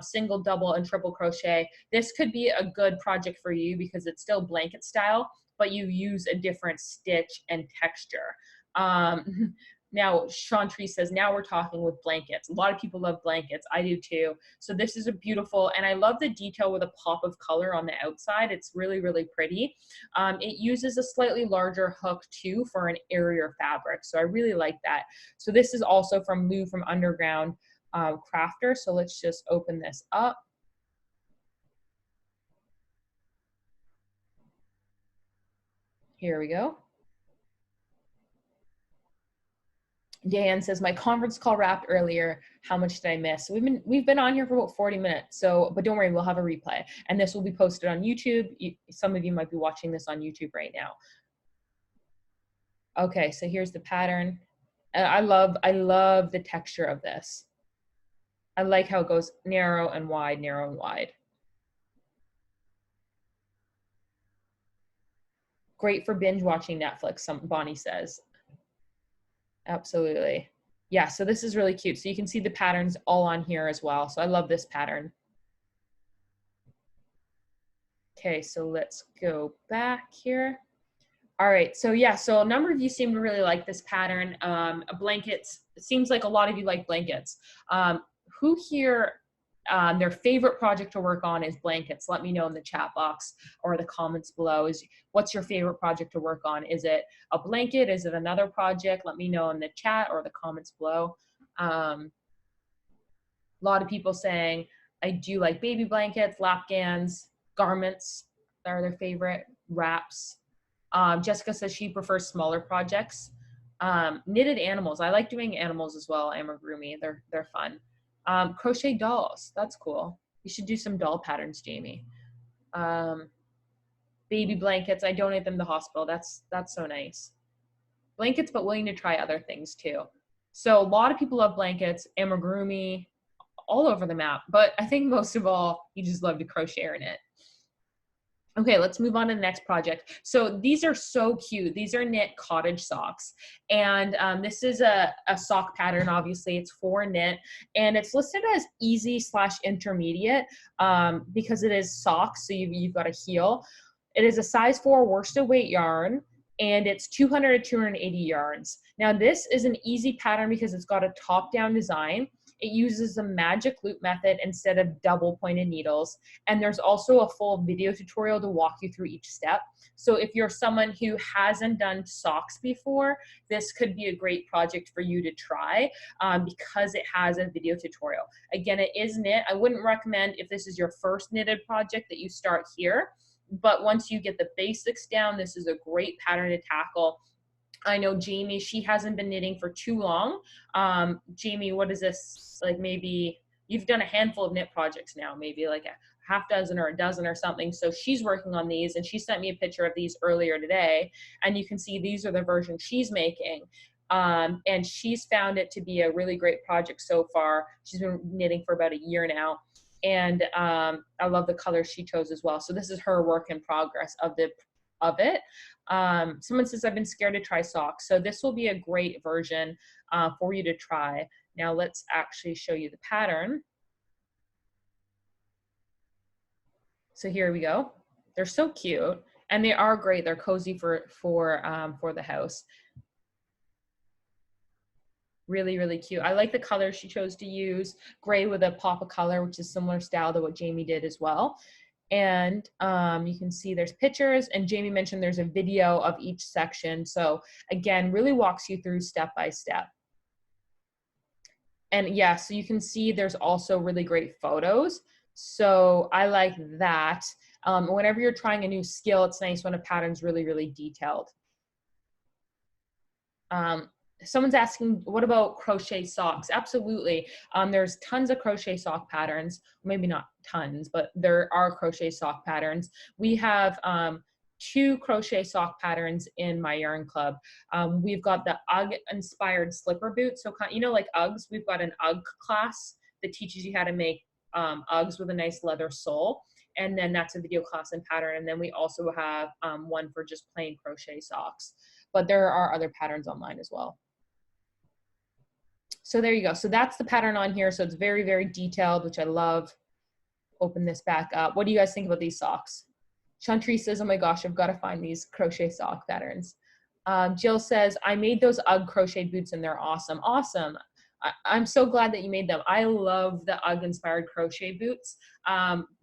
single, double, and triple crochet. This could be a good project for you because it's still blanket style, but you use a different stitch and texture. Now, Sean Tree says, now we're talking with blankets. A lot of people love blankets. I do too. So this is a beautiful, and I love the detail with a pop of color on the outside. It's really, really pretty. It uses a slightly larger hook too for an airier fabric. So I really like that. So this is also from Lou from Underground Crafter. So let's just open this up. Here we go. Dan says, my conference call wrapped earlier. How much did I miss? So we've been on here for about 40 minutes. So, but don't worry, we'll have a replay. And this will be posted on YouTube. Some of you might be watching this on YouTube right now. Okay, so here's the pattern. And I love the texture of this. I like how it goes narrow and wide, narrow and wide. Great for binge watching Netflix, Bonnie says. Absolutely. Yeah, so this is really cute. So you can see the patterns all on here as well. So I love this pattern. Okay, so let's go back here. All right, so yeah, so a number of you seem to really like this pattern. Blankets, it seems like a lot of you like blankets. Who here, their favorite project to work on is blankets? Let me know in the chat box or the comments below. What's your favorite project to work on? Is it a blanket? Is it another project? Let me know in the chat or the comments below. A lot of people saying, I do like baby blankets, lapgans, garments are their favorite, wraps. Jessica says she prefers smaller projects. Knitted animals. I like doing animals as well. Amigurumi. They're fun. Crochet dolls. That's cool. You should do some doll patterns, Jamie. Baby blankets. I donate them to the hospital. That's so nice. Blankets, but willing to try other things too. So a lot of people love blankets. Amigurumi, all over the map. But I think most of all, you just love to crochet or knit. Okay, let's move on to the next project. So these are so cute. These are knit cottage socks. And this is a sock pattern, obviously. It's for knit. And it's listed as easy/intermediate because it is socks, so you've got a heel. It is a size 4 worsted weight yarn, and it's 200 to 280 yards. Now this is an easy pattern because it's got a top-down design. It uses the magic loop method instead of double pointed needles. And there's also a full video tutorial to walk you through each step. So if you're someone who hasn't done socks before, this could be a great project for you to try because it has a video tutorial. Again, it is knit. I wouldn't recommend if this is your first knitted project that you start here. But once you get the basics down, this is a great pattern to tackle. I know Jamie, she hasn't been knitting for too long. Jamie, what is this? Like maybe you've done a handful of knit projects now, maybe like a half dozen or a dozen or something. So she's working on these, and she sent me a picture of these earlier today. And you can see these are the versions she's making. And she's found it to be a really great project so far. She's been knitting for about a year now. And I love the colors she chose as well. So this is her work in progress of it. Someone says, I've been scared to try socks. So this will be a great version for you to try. Now let's actually show you the pattern. So here we go. They're so cute. And they are great. They're cozy for the house. Really, really cute. I like the color she chose to use, gray with a pop of color, which is similar style to what Jamie did as well. And you can see there's pictures, and Jamie mentioned there's a video of each section. So again, really walks you through step by step. And yeah, so you can see there's also really great photos. So I like that. Whenever you're trying a new skill, it's nice when a pattern's really, really detailed. Someone's asking, what about crochet socks? Absolutely. There's tons of crochet sock patterns. Maybe not tons, but there are crochet sock patterns. We have 2 crochet sock patterns in my yarn club. We've got the UGG inspired slipper boot. So, you know, like Uggs, we've got an UGG class that teaches you how to make Uggs with a nice leather sole. And then that's a video class and pattern. And then we also have one for just plain crochet socks. But there are other patterns online as well. So there you go. So that's the pattern on here. So it's very, very detailed, which I love. Open this back up. What do you guys think about these socks? Chantry says, oh my gosh, I've got to find these crochet sock patterns. Jill says, I made those UGG crochet boots and they're awesome. Awesome. I'm so glad that you made them. I love the UGG inspired crochet boots.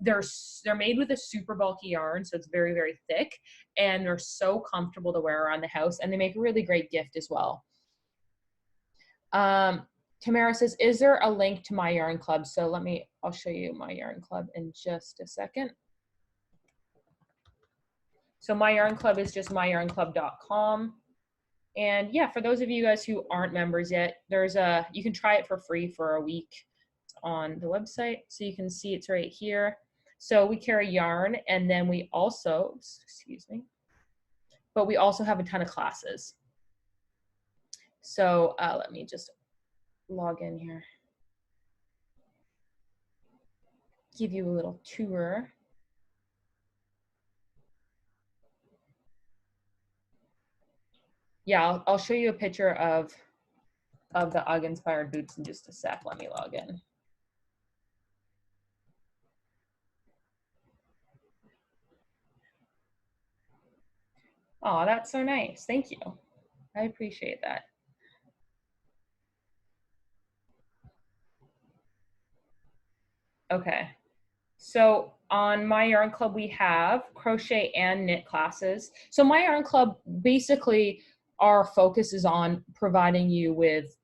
They're made with a super bulky yarn, so it's very, very thick, and they're so comfortable to wear around the house, and they make a really great gift as well. Tamara says, is there a link to my yarn club? So I'll show you my yarn club in just a second. So my yarn club is just myyarnclub.com. And yeah, for those of you guys who aren't members yet, you can try it for free for a week on the website. So you can see it's right here. So we carry yarn, and then we also, but we also have a ton of classes. So let me just log in here. Give you a little tour. Yeah, I'll show you a picture of the UGG inspired boots in just a sec. Let me log in. Oh, that's so nice. Thank you. I appreciate that. Okay. So on My Yarn Club, we have crochet and knit classes. So My Yarn Club, basically, our focus is on providing you with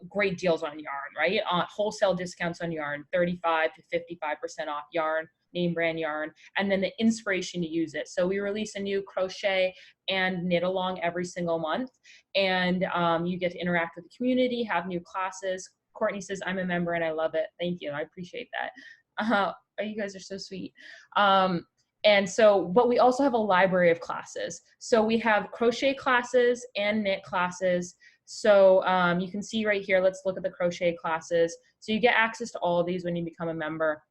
great deals on yarn, right? On wholesale discounts on yarn, 35 to 55% off yarn, name brand yarn, and then the inspiration to use it. So we release a new crochet and knit along every single month, and you get to interact with the community, have new classes. Courtney says, I'm a member and I love it. Thank you. I appreciate that. You guys are so sweet. And so, but we also have a library of classes. So we have crochet classes and knit classes. So you can see right here, let's look at the crochet classes. So you get access to all of these when you become a member.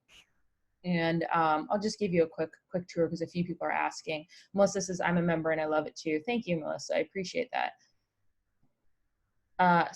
And I'll just give you a quick tour because a few people are asking. Melissa says, I'm a member and I love it too. Thank you, Melissa. I appreciate that.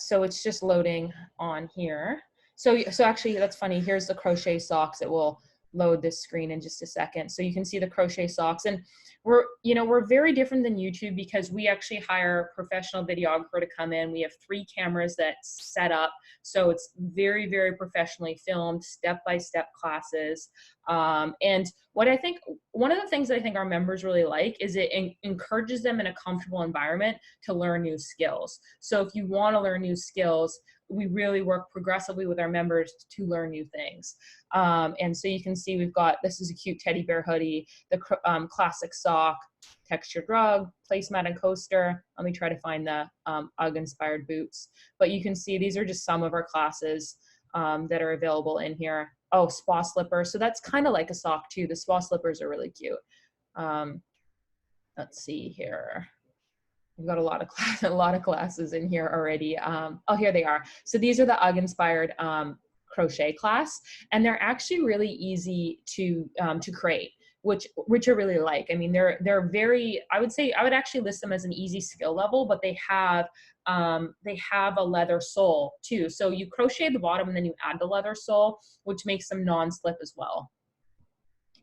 So it's just loading on here. So actually, that's funny. Here's the crochet socks. It will load this screen in just a second. So you can see the crochet socks, and we're very different than YouTube because we actually hire a professional videographer to come in. We have 3 cameras that's set up. So it's very, very professionally filmed, step-by-step classes. And one of the things that I think our members really like is it encourages them in a comfortable environment to learn new skills. So if you want to learn new skills, we really work progressively with our members to learn new things. And so you can see this is a cute teddy bear hoodie, the classic sock, textured rug, placemat and coaster. Let me try to find the UGG inspired boots. But you can see these are just some of our classes that are available in here. Oh, spa slipper. So that's kind of like a sock too. The spa slippers are really cute. Let's see here. We've got a lot of classes in here already. Oh, here they are. So these are the UGG inspired crochet class, and they're actually really easy to create, which I really like. I mean, they're very, I would actually list them as an easy skill level, but they have a leather sole too. So you crochet the bottom and then you add the leather sole, which makes them non-slip as well.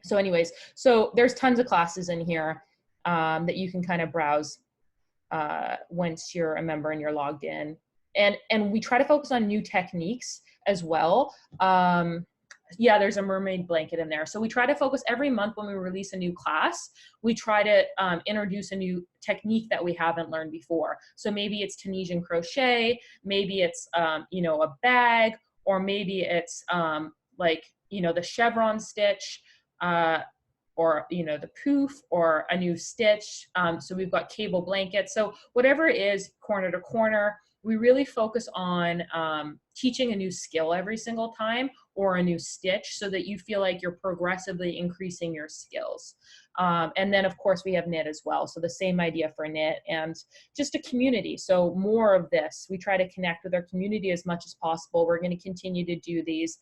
So anyways, so there's tons of classes in here. that you can kind of browse once you're a member and you're logged in. And we try to focus on new techniques as well. Yeah, there's a mermaid blanket in there. So we try to focus every month when we release a new class, we try to introduce a new technique that we haven't learned before. So maybe it's Tunisian crochet, maybe it's, you know, a bag, or maybe it's like, you know, the chevron stitch, or, you know, the poof, or a new stitch. So we've got cable blankets. So whatever it is, corner to corner, we really focus on teaching a new skill every single time, or a new stitch, so that you feel like you're progressively increasing your skills. And then of course we have knit as well. So the same idea for knit, and just a community. So more of this, we try to connect with our community as much as possible. We're going to continue to do these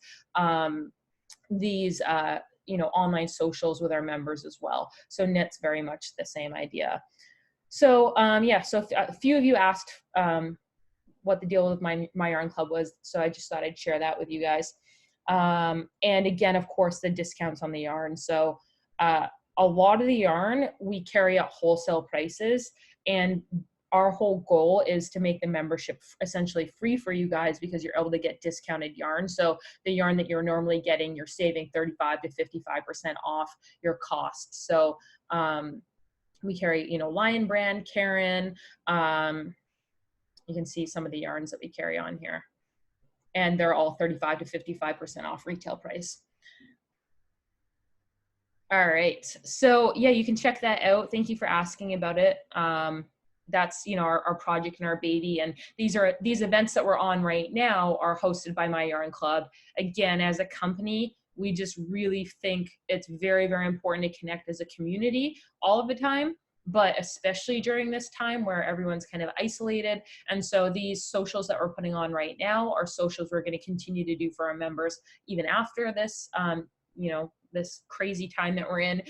you know, online socials with our members as well. So knit's very much the same idea. So yeah, so a few of you asked what the deal with my yarn club was, so I just thought I'd share that with you guys. And again, of course, the discounts on the yarn. So a lot of the yarn we carry at wholesale prices, and our whole goal is to make the membership essentially free for you guys, because you're able to get discounted yarn. So the yarn that you're normally getting, you're saving 35 to 55% off your costs. So we carry, you know, Lion Brand, Karen. You can see some of the yarns that we carry on here, and they're all 35 to 55% off retail price. All right, so yeah, you can check that out. Thank you for asking about it. That's, you know, our project and our baby, and these events that we're on right now are hosted by My Yarn Club. Again, as a company, we just really think it's very, very important to connect as a community all of the time, but especially during this time where everyone's kind of isolated. And so these socials that we're putting on right now are socials we're going to continue to do for our members even after this, you know, this crazy time that we're in.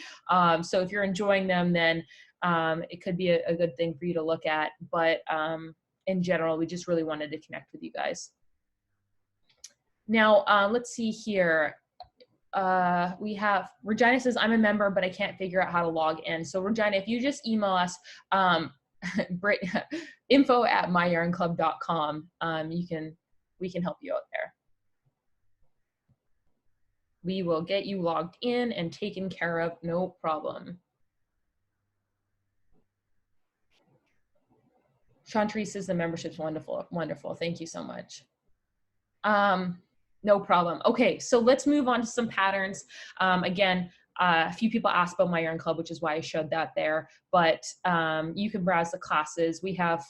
So if you're enjoying them, then it could be a good thing for you to look at. But in general, we just really wanted to connect with you guys. Now, let's see here. We have Regina says, I'm a member, but I can't figure out how to log in. So Regina, if you just email us info@myyarnclub.com, we can help you out there. We will get you logged in and taken care of, no problem. Chantrice says the membership's wonderful. Wonderful. Thank you so much. No problem. Okay, so let's move on to some patterns. Again, a few people asked about My Yarn Club, which is why I showed that there, but you can browse the classes. We have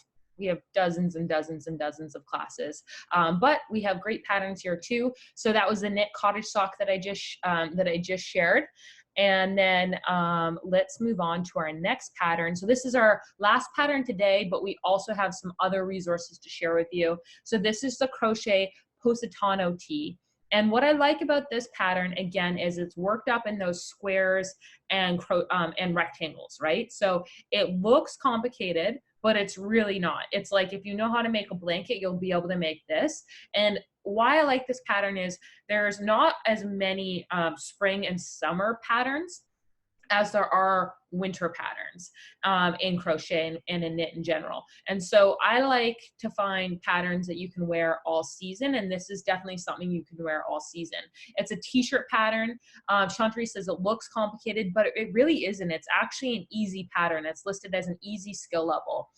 dozens and dozens and dozens of classes, but we have great patterns here too. So that was the knit cottage sock that I just shared. And then let's move on to our next pattern. So this is our last pattern today, but we also have some other resources to share with you. So this is the crochet Positano tee. And what I like about this pattern, again, is it's worked up in those squares and rectangles, right? So it looks complicated, but it's really not. It's like, if you know how to make a blanket, you'll be able to make this. And why I like this pattern is there's not as many spring and summer patterns as there are winter patterns in crochet and in knit in general. And so I like to find patterns that you can wear all season, and this is definitely something you can wear all season. It's a t-shirt pattern. Chantrice says it looks complicated, but it really isn't. It's actually an easy pattern. It's listed as an easy skill level.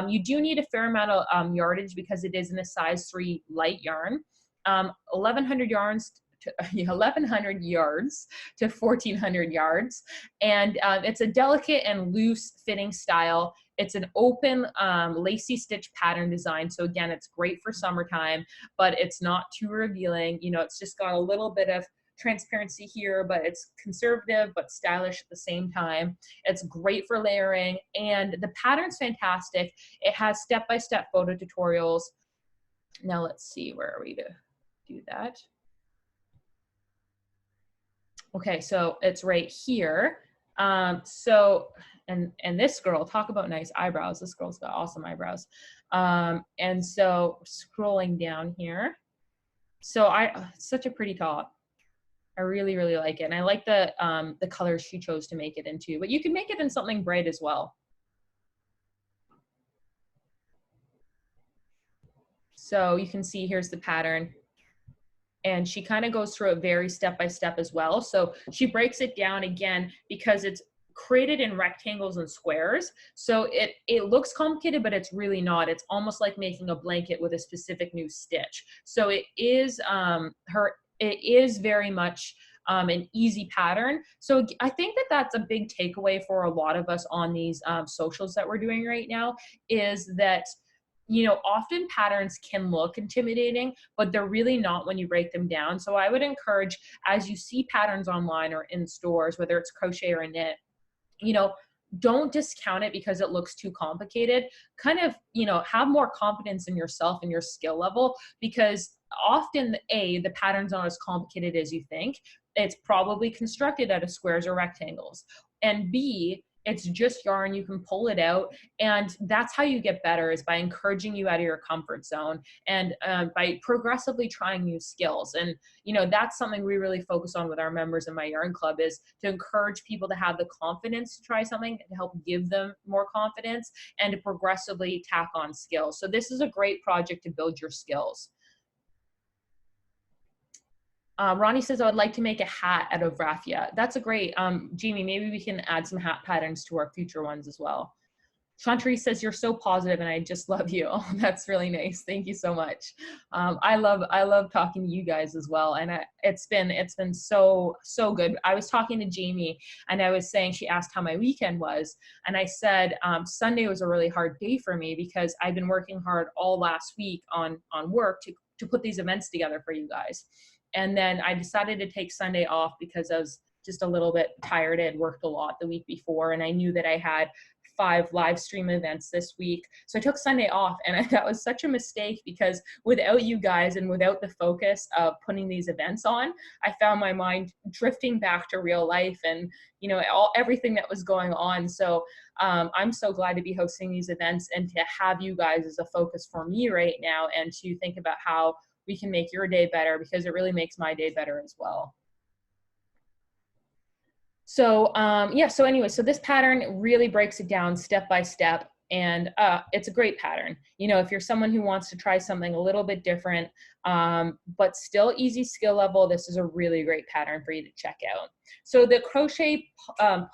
You do need a fair amount of yardage because it is in a size 3 light yarn. 1,100 yards to 1,100 yards to 1,400 yards. And it's a delicate and loose fitting style. It's an open lacy stitch pattern design. So again, it's great for summertime, but it's not too revealing. You know, it's just got a little bit of transparency here, but it's conservative but stylish at the same time. It's great for layering, and the pattern's fantastic. It has step-by-step photo tutorials. Now let's see, where are we to do that? Okay, so it's right here. So, and this girl, talk about nice eyebrows. This girl's got awesome eyebrows. And so scrolling down here. So it's such a pretty top. I really, really like it. And I like the colors she chose to make it into, but you can make it in something bright as well. So you can see here's the pattern. And she kind of goes through it very step by step as well. So she breaks it down again because it's created in rectangles and squares. So it looks complicated, but it's really not. It's almost like making a blanket with a specific new stitch. So it is it is very much an easy pattern. So I think that that's a big takeaway for a lot of us on these socials that we're doing right now, is that, you know, often patterns can look intimidating, but they're really not when you break them down. So I would encourage, as you see patterns online or in stores, whether it's crochet or knit, you know, don't discount it because it looks too complicated. Kind of, you know, have more confidence in yourself and your skill level, because often the pattern's not as complicated as you think. It's probably constructed out of squares or rectangles. And B, it's just yarn, you can pull it out, and that's how you get better, is by encouraging you out of your comfort zone, and by progressively trying new skills. And you know, that's something we really focus on with our members in my yarn club, is to encourage people to have the confidence to try something, to help give them more confidence, and to progressively tack on skills. So this is a great project to build your skills. Ronnie says, I would like to make a hat out of raffia. That's a great, Jamie, maybe we can add some hat patterns to our future ones as well. Chanterie says, you're so positive and I just love you. Oh, that's really nice. Thank you so much. I love talking to you guys as well. And it's been so good. I was talking to Jamie and I was saying, she asked how my weekend was. And I said, Sunday was a really hard day for me because I've been working hard all last week on work to put these events together for you guys. And then I decided to take Sunday off because I was just a little bit tired. I had worked a lot the week before, and I knew that I had 5 live stream events this week. So I took Sunday off, and that was such a mistake, because without you guys and without the focus of putting these events on, I found my mind drifting back to real life and, you know, everything that was going on. So I'm so glad to be hosting these events and to have you guys as a focus for me right now, and to think about how we can make your day better, because it really makes my day better as well. So yeah, so anyway, so this pattern really breaks it down step by step, and it's a great pattern. You know, if you're someone who wants to try something a little bit different, but still easy skill level, this is a really great pattern for you to check out. So the crochet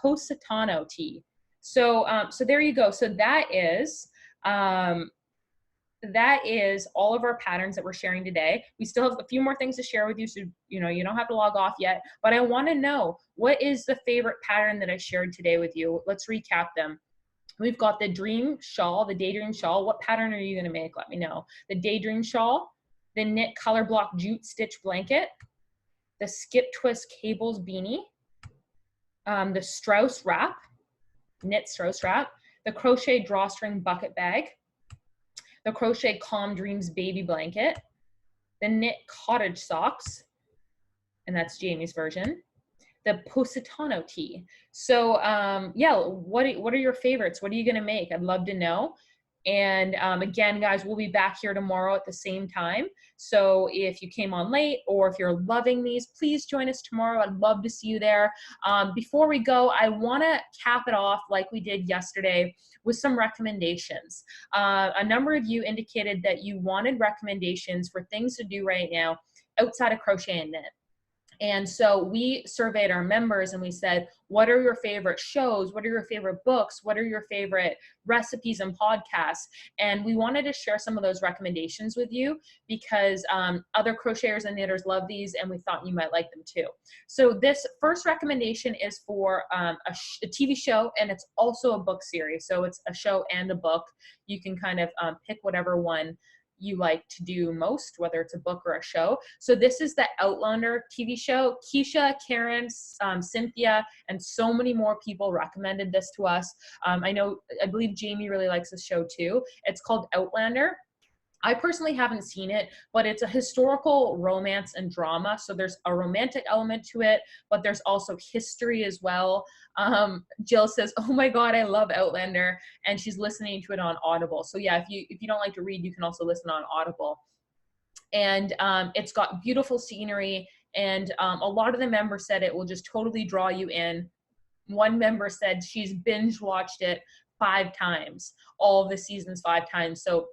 Positano tee. So so there you go. So that is all of our patterns that we're sharing today. We still have a few more things to share with you, so you know, you don't have to log off yet, but I want to know, what is the favorite pattern that I shared today with you? Let's recap them. We've got the dream shawl, the daydream shawl. What pattern are you going to make? Let me know. The daydream shawl, the knit color block jute stitch blanket, the skip twist cables beanie, the Strauss wrap, knit Strauss wrap, the crochet drawstring bucket bag, the crochet Calm Dreams baby blanket, the knit cottage socks, and that's Jamie's version, the Positano tee. So yeah, what are your favorites? What are you gonna make? I'd love to know. And again, guys, we'll be back here tomorrow at the same time. So if you came on late, or if you're loving these, please join us tomorrow. I'd love to see you there. Before we go, I want to cap it off like we did yesterday with some recommendations. A number of you indicated that you wanted recommendations for things to do right now outside of crochet and knit. And so we surveyed our members and we said, what are your favorite shows? What are your favorite books? What are your favorite recipes and podcasts? And we wanted to share some of those recommendations with you, because other crocheters and knitters love these, and we thought you might like them too. So this first recommendation is for a TV show, and it's also a book series. So it's a show and a book. You can kind of pick whatever one you like to do most, whether it's a book or a show. So this is the Outlander TV show. Keisha, Karen, Cynthia, and so many more people recommended this to us. I believe Jamie really likes this show too. It's called Outlander. I personally haven't seen it, but it's a historical romance and drama. So there's a romantic element to it, but there's also history as well. Jill says, oh my God, I love Outlander. And she's listening to it on Audible. So yeah, if you don't like to read, you can also listen on Audible. And it's got beautiful scenery, And a lot of the members said it will just totally draw you in. One member said she's binge watched it 5 times, all of the seasons 5 times. So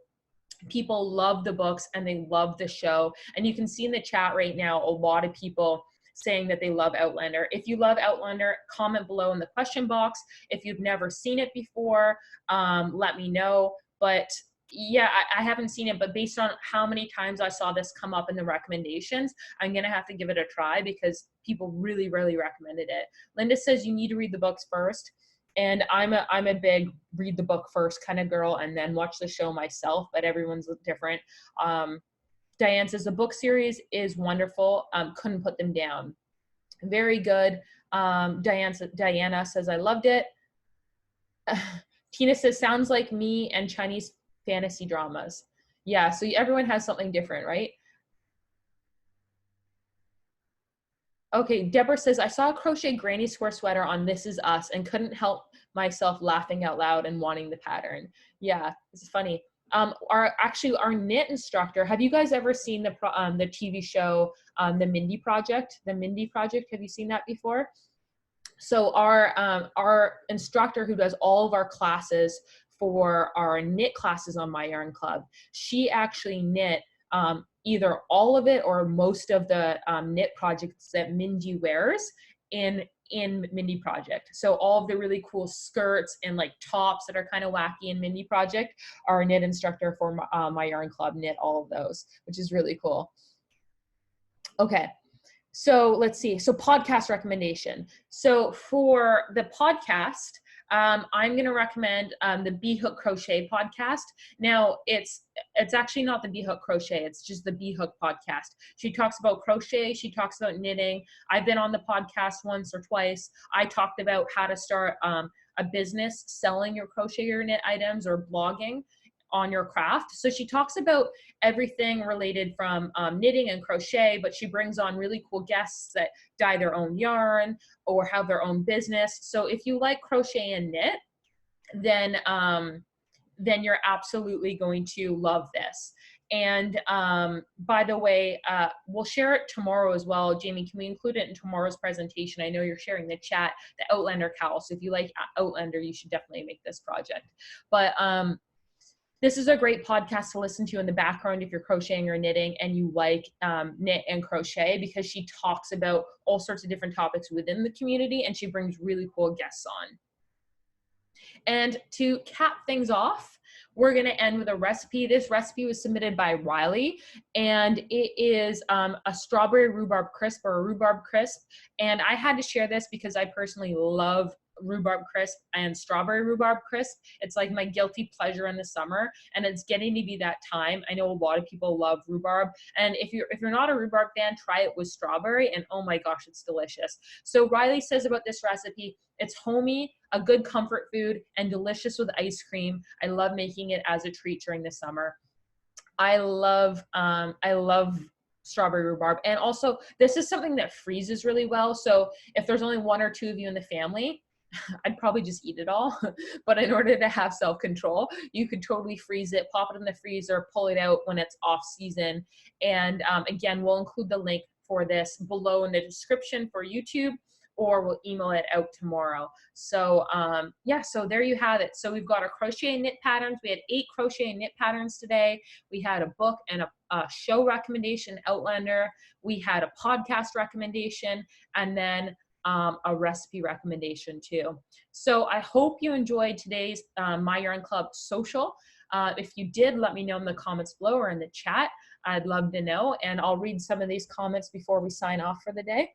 people love the books and they love the show. And you can see in the chat right now, a lot of people saying that they love Outlander. If you love Outlander, comment below in the question box. If you've never seen it before, let me know. But yeah, I haven't seen it, but based on how many times I saw this come up in the recommendations, I'm going to have to give it a try because people really, really recommended it. Linda says you need to read the books first. And I'm a big read the book first kind of girl and then watch the show myself, but everyone's different. Diane says the book series is wonderful. Couldn't put them down. Very good. Diana says I loved it. Tina says sounds like me and Chinese fantasy dramas. Yeah, so everyone has something different, right? Okay, Deborah says, I saw a crochet granny square sweater on This Is Us and couldn't help myself laughing out loud and wanting the pattern. Yeah, it's funny. Our knit instructor, have you guys ever seen the TV show, The Mindy Project? The Mindy Project, have you seen that before? So our instructor who does all of our classes for our knit classes on My Yarn Club, she actually knit either all of it or most of the knit projects that Mindy wears in Mindy Project. So all of the really cool skirts and like tops that are kind of wacky in Mindy Project, our knit instructor for My Yarn Club knit all of those, which is really cool. Okay. So let's see. So podcast recommendation. So for the podcast, I'm going to recommend the Bee Hook Crochet podcast. Now it's actually not the Bee Hook Crochet. It's just the Bee Hook podcast. She talks about crochet. She talks about knitting. I've been on the podcast once or twice. I talked about how to start a business selling your crochet or knit items or blogging on your craft. So she talks about everything related from knitting and crochet, but she brings on really cool guests that dye their own yarn or have their own business. So if you like crochet and knit, then you're absolutely going to love this. And by the way, we'll share it tomorrow as well. Jamie, can we include it in tomorrow's presentation? I know you're sharing the chat, the Outlander cowl. So if you like Outlander, you should definitely make this project. But this is a great podcast to listen to in the background if you're crocheting or knitting and you like knit and crochet, because she talks about all sorts of different topics within the community and she brings really cool guests on. And to cap things off, we're going to end with a recipe. This recipe was submitted by Riley, and it is a strawberry rhubarb crisp or a rhubarb crisp. And I had to share this because I personally love rhubarb crisp and strawberry rhubarb crisp. It's like my guilty pleasure in the summer, and it's getting to be that time. I know a lot of people love rhubarb, and if you're not a rhubarb fan, try it with strawberry, and oh my gosh, it's delicious. So Riley says about this recipe, it's homey, a good comfort food, and delicious with ice cream. I love making it as a treat during the summer. I love strawberry rhubarb, and also this is something that freezes really well. So if there's only 1 or 2 of you in the family, I'd probably just eat it all. But in order to have self-control, you could totally freeze it, pop it in the freezer, pull it out when it's off season. And again, we'll include the link for this below in the description for YouTube, or we'll email it out tomorrow. So yeah, so there you have it. So we've got our crochet and knit patterns. We had 8 crochet and knit patterns today. We had a book and a show recommendation, Outlander. We had a podcast recommendation, and then a recipe recommendation too. So I hope you enjoyed today's My Yarn Club social. If you did, let me know in the comments below or in the chat. I'd love to know, and I'll read some of these comments before we sign off for the day.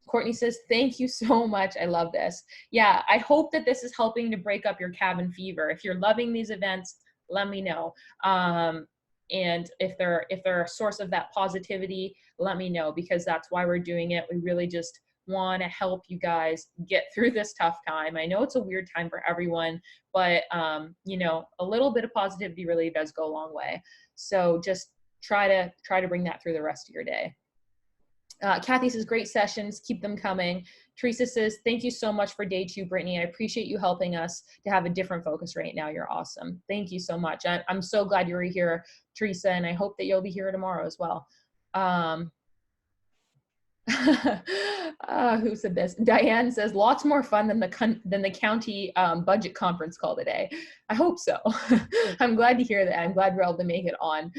Courtney says, thank you so much. I love this. Yeah, I hope that this is helping to break up your cabin fever. If you're loving these events, let me know. And if they're a source of that positivity, let me know, because that's why we're doing it. We really just want to help you guys get through this tough time. I know it's a weird time for everyone, but you know, a little bit of positivity really does go a long way. So just try to bring that through the rest of your day. Kathy says, great sessions, keep them coming. Teresa says, thank you so much for day 2, Brittany. I appreciate you helping us to have a different focus right now. You're awesome. Thank you so much. I'm so glad you were here, Teresa, and I hope that you'll be here tomorrow as well. Who said this? Diane says, lots more fun than the county budget conference call today. I hope so. I'm glad to hear that. I'm glad we're able to make it on.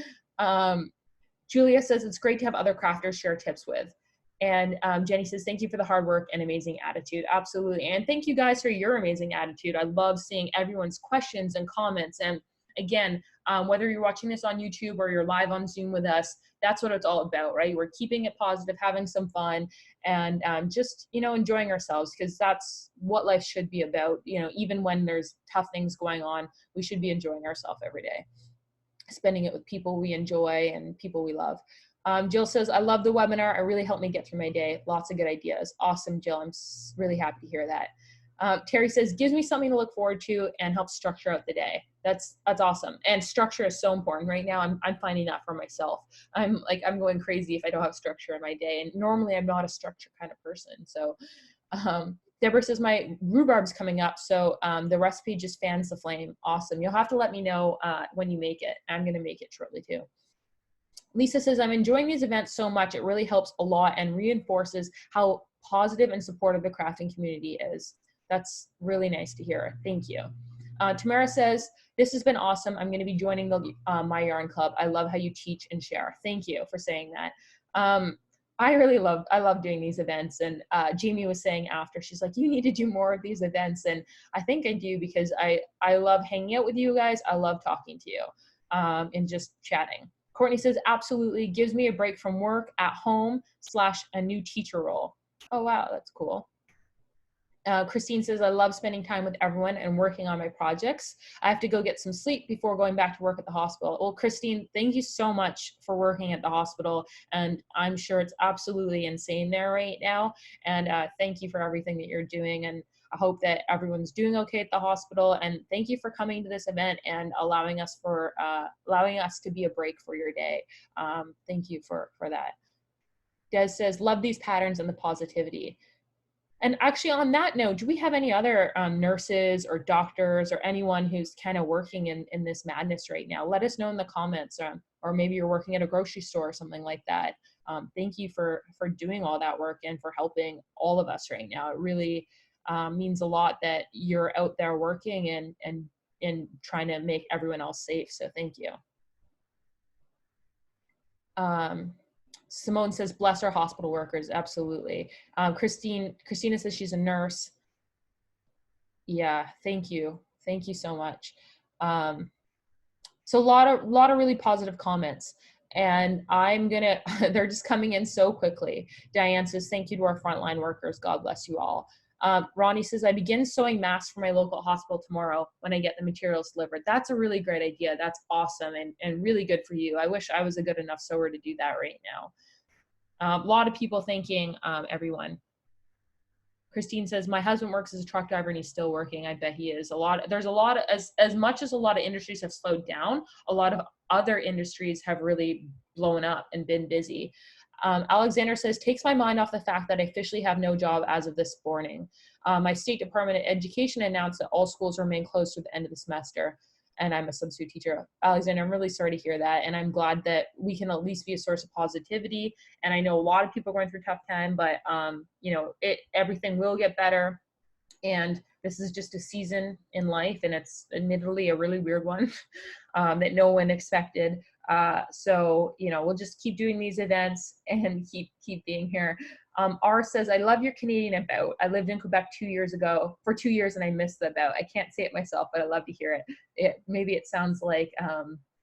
Julia says, it's great to have other crafters share tips with. And Jenny says, thank you for the hard work and amazing attitude. Absolutely. And thank you guys for your amazing attitude. I love seeing everyone's questions and comments. And again, whether you're watching this on YouTube or you're live on Zoom with us, that's what it's all about, right? We're keeping it positive, having some fun, and just, you know, enjoying ourselves, because that's what life should be about. You know, even when there's tough things going on, we should be enjoying ourselves every day, spending it with people we enjoy and people we love. Jill says, I love the webinar. It really helped me get through my day. Lots of good ideas. Awesome, Jill. I'm really happy to hear that. Terry says, gives me something to look forward to and helps structure out the day. That's awesome. And structure is so important right now. I'm finding that for myself. I'm going crazy if I don't have structure in my day. And normally I'm not a structure kind of person. So Deborah says, my rhubarb's coming up. So the recipe just fans the flame. Awesome. You'll have to let me know when you make it. I'm going to make it shortly too. Lisa says, I'm enjoying these events so much. It really helps a lot and reinforces how positive and supportive the crafting community is. That's really nice to hear. Thank you. Tamara says, this has been awesome. I'm going to be joining the My Yarn Club. I love how you teach and share. Thank you for saying that. I love doing these events. And Jamie was saying after, she's like, you need to do more of these events. And I think I do, because I love hanging out with you guys. I love talking to you and just chatting. Courtney says, absolutely, gives me a break from work at home / a new teacher role. Oh, wow, that's cool. Christine says, I love spending time with everyone and working on my projects. I have to go get some sleep before going back to work at the hospital. Well, Christine, thank you so much for working at the hospital. And I'm sure it's absolutely insane there right now. And thank you for everything that you're doing. And I hope that everyone's doing okay at the hospital. And thank you for coming to this event and allowing us to be a break for your day. Thank you for that. Des says, love these patterns and the positivity. And actually, on that note, do we have any other nurses or doctors or anyone who's kind of working in this madness right now? Let us know in the comments, or maybe you're working at a grocery store or something like that. Thank you for doing all that work and for helping all of us right now. It really means a lot that you're out there working and trying to make everyone else safe. So thank you. Simone says, bless our hospital workers. Absolutely. Christina says she's a nurse. Yeah, thank you. Thank you so much. So a lot of really positive comments, and they're just coming in so quickly. Diane says, thank you to our frontline workers. God bless you all. Ronnie says, I begin sewing masks for my local hospital tomorrow when I get the materials delivered. That's a really great idea. That's awesome and really good for you. I wish I was a good enough sewer to do that right now. A lot of people thanking everyone. Christine says, my husband works as a truck driver and he's still working. I bet he is. There's a lot of, as much as a lot of industries have slowed down, a lot of other industries have really blown up and been busy. Alexander says, takes my mind off the fact that I officially have no job as of this morning. My State Department of Education announced that all schools remain closed through the end of the semester, and I'm a substitute teacher. Alexander, I'm really sorry to hear that, and I'm glad that we can at least be a source of positivity. And I know a lot of people are going through a tough time, but you know, everything will get better. And this is just a season in life, and it's admittedly a really weird one that no one expected. So, you know, we'll just keep doing these events and keep being here. R says, I love your Canadian about. I lived in Quebec for 2 years, and I miss the about. I can't say it myself, but I love to hear it. Maybe it sounds like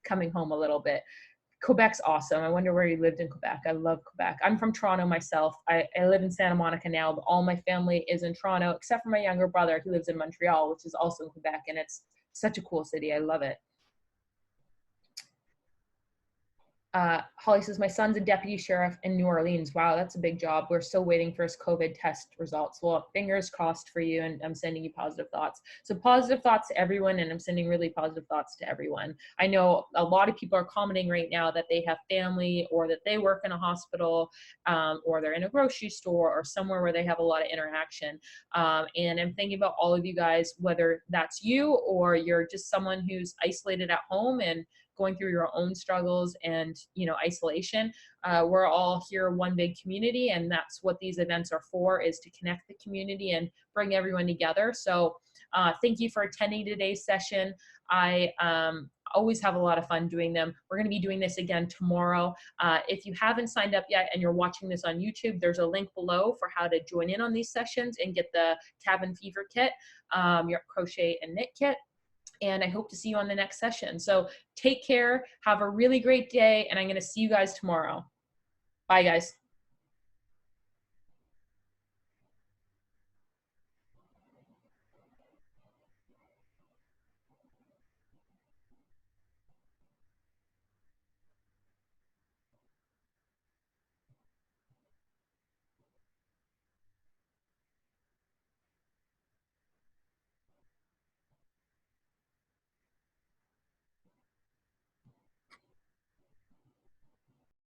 coming home a little bit. Quebec's awesome. I wonder where you lived in Quebec. I love Quebec. I'm from Toronto myself. I live in Santa Monica now, but all my family is in Toronto, except for my younger brother who lives in Montreal, which is also in Quebec, and it's such a cool city. I love it. Holly says, my son's a deputy sheriff in New Orleans. Wow, that's a big job. We're still waiting for his COVID test results. Well, fingers crossed for you, and I'm sending you positive thoughts. So positive thoughts to everyone, and I'm sending really positive thoughts to everyone. I know a lot of people are commenting right now that they have family, or that they work in a hospital, or they're in a grocery store, or somewhere where they have a lot of interaction. And I'm thinking about all of you guys, whether that's you or you're just someone who's isolated at home and going through your own struggles and, you know, isolation. We're all here one big community, and that's what these events are for, is to connect the community and bring everyone together. So thank you for attending today's session. I always have a lot of fun doing them. We're going to be doing this again tomorrow. If you haven't signed up yet and you're watching this on YouTube, there's a link below for how to join in on these sessions and get the cabin fever kit, your crochet and knit kit. And I hope to see you on the next session. So take care, have a really great day, and I'm going to see you guys tomorrow. Bye, guys.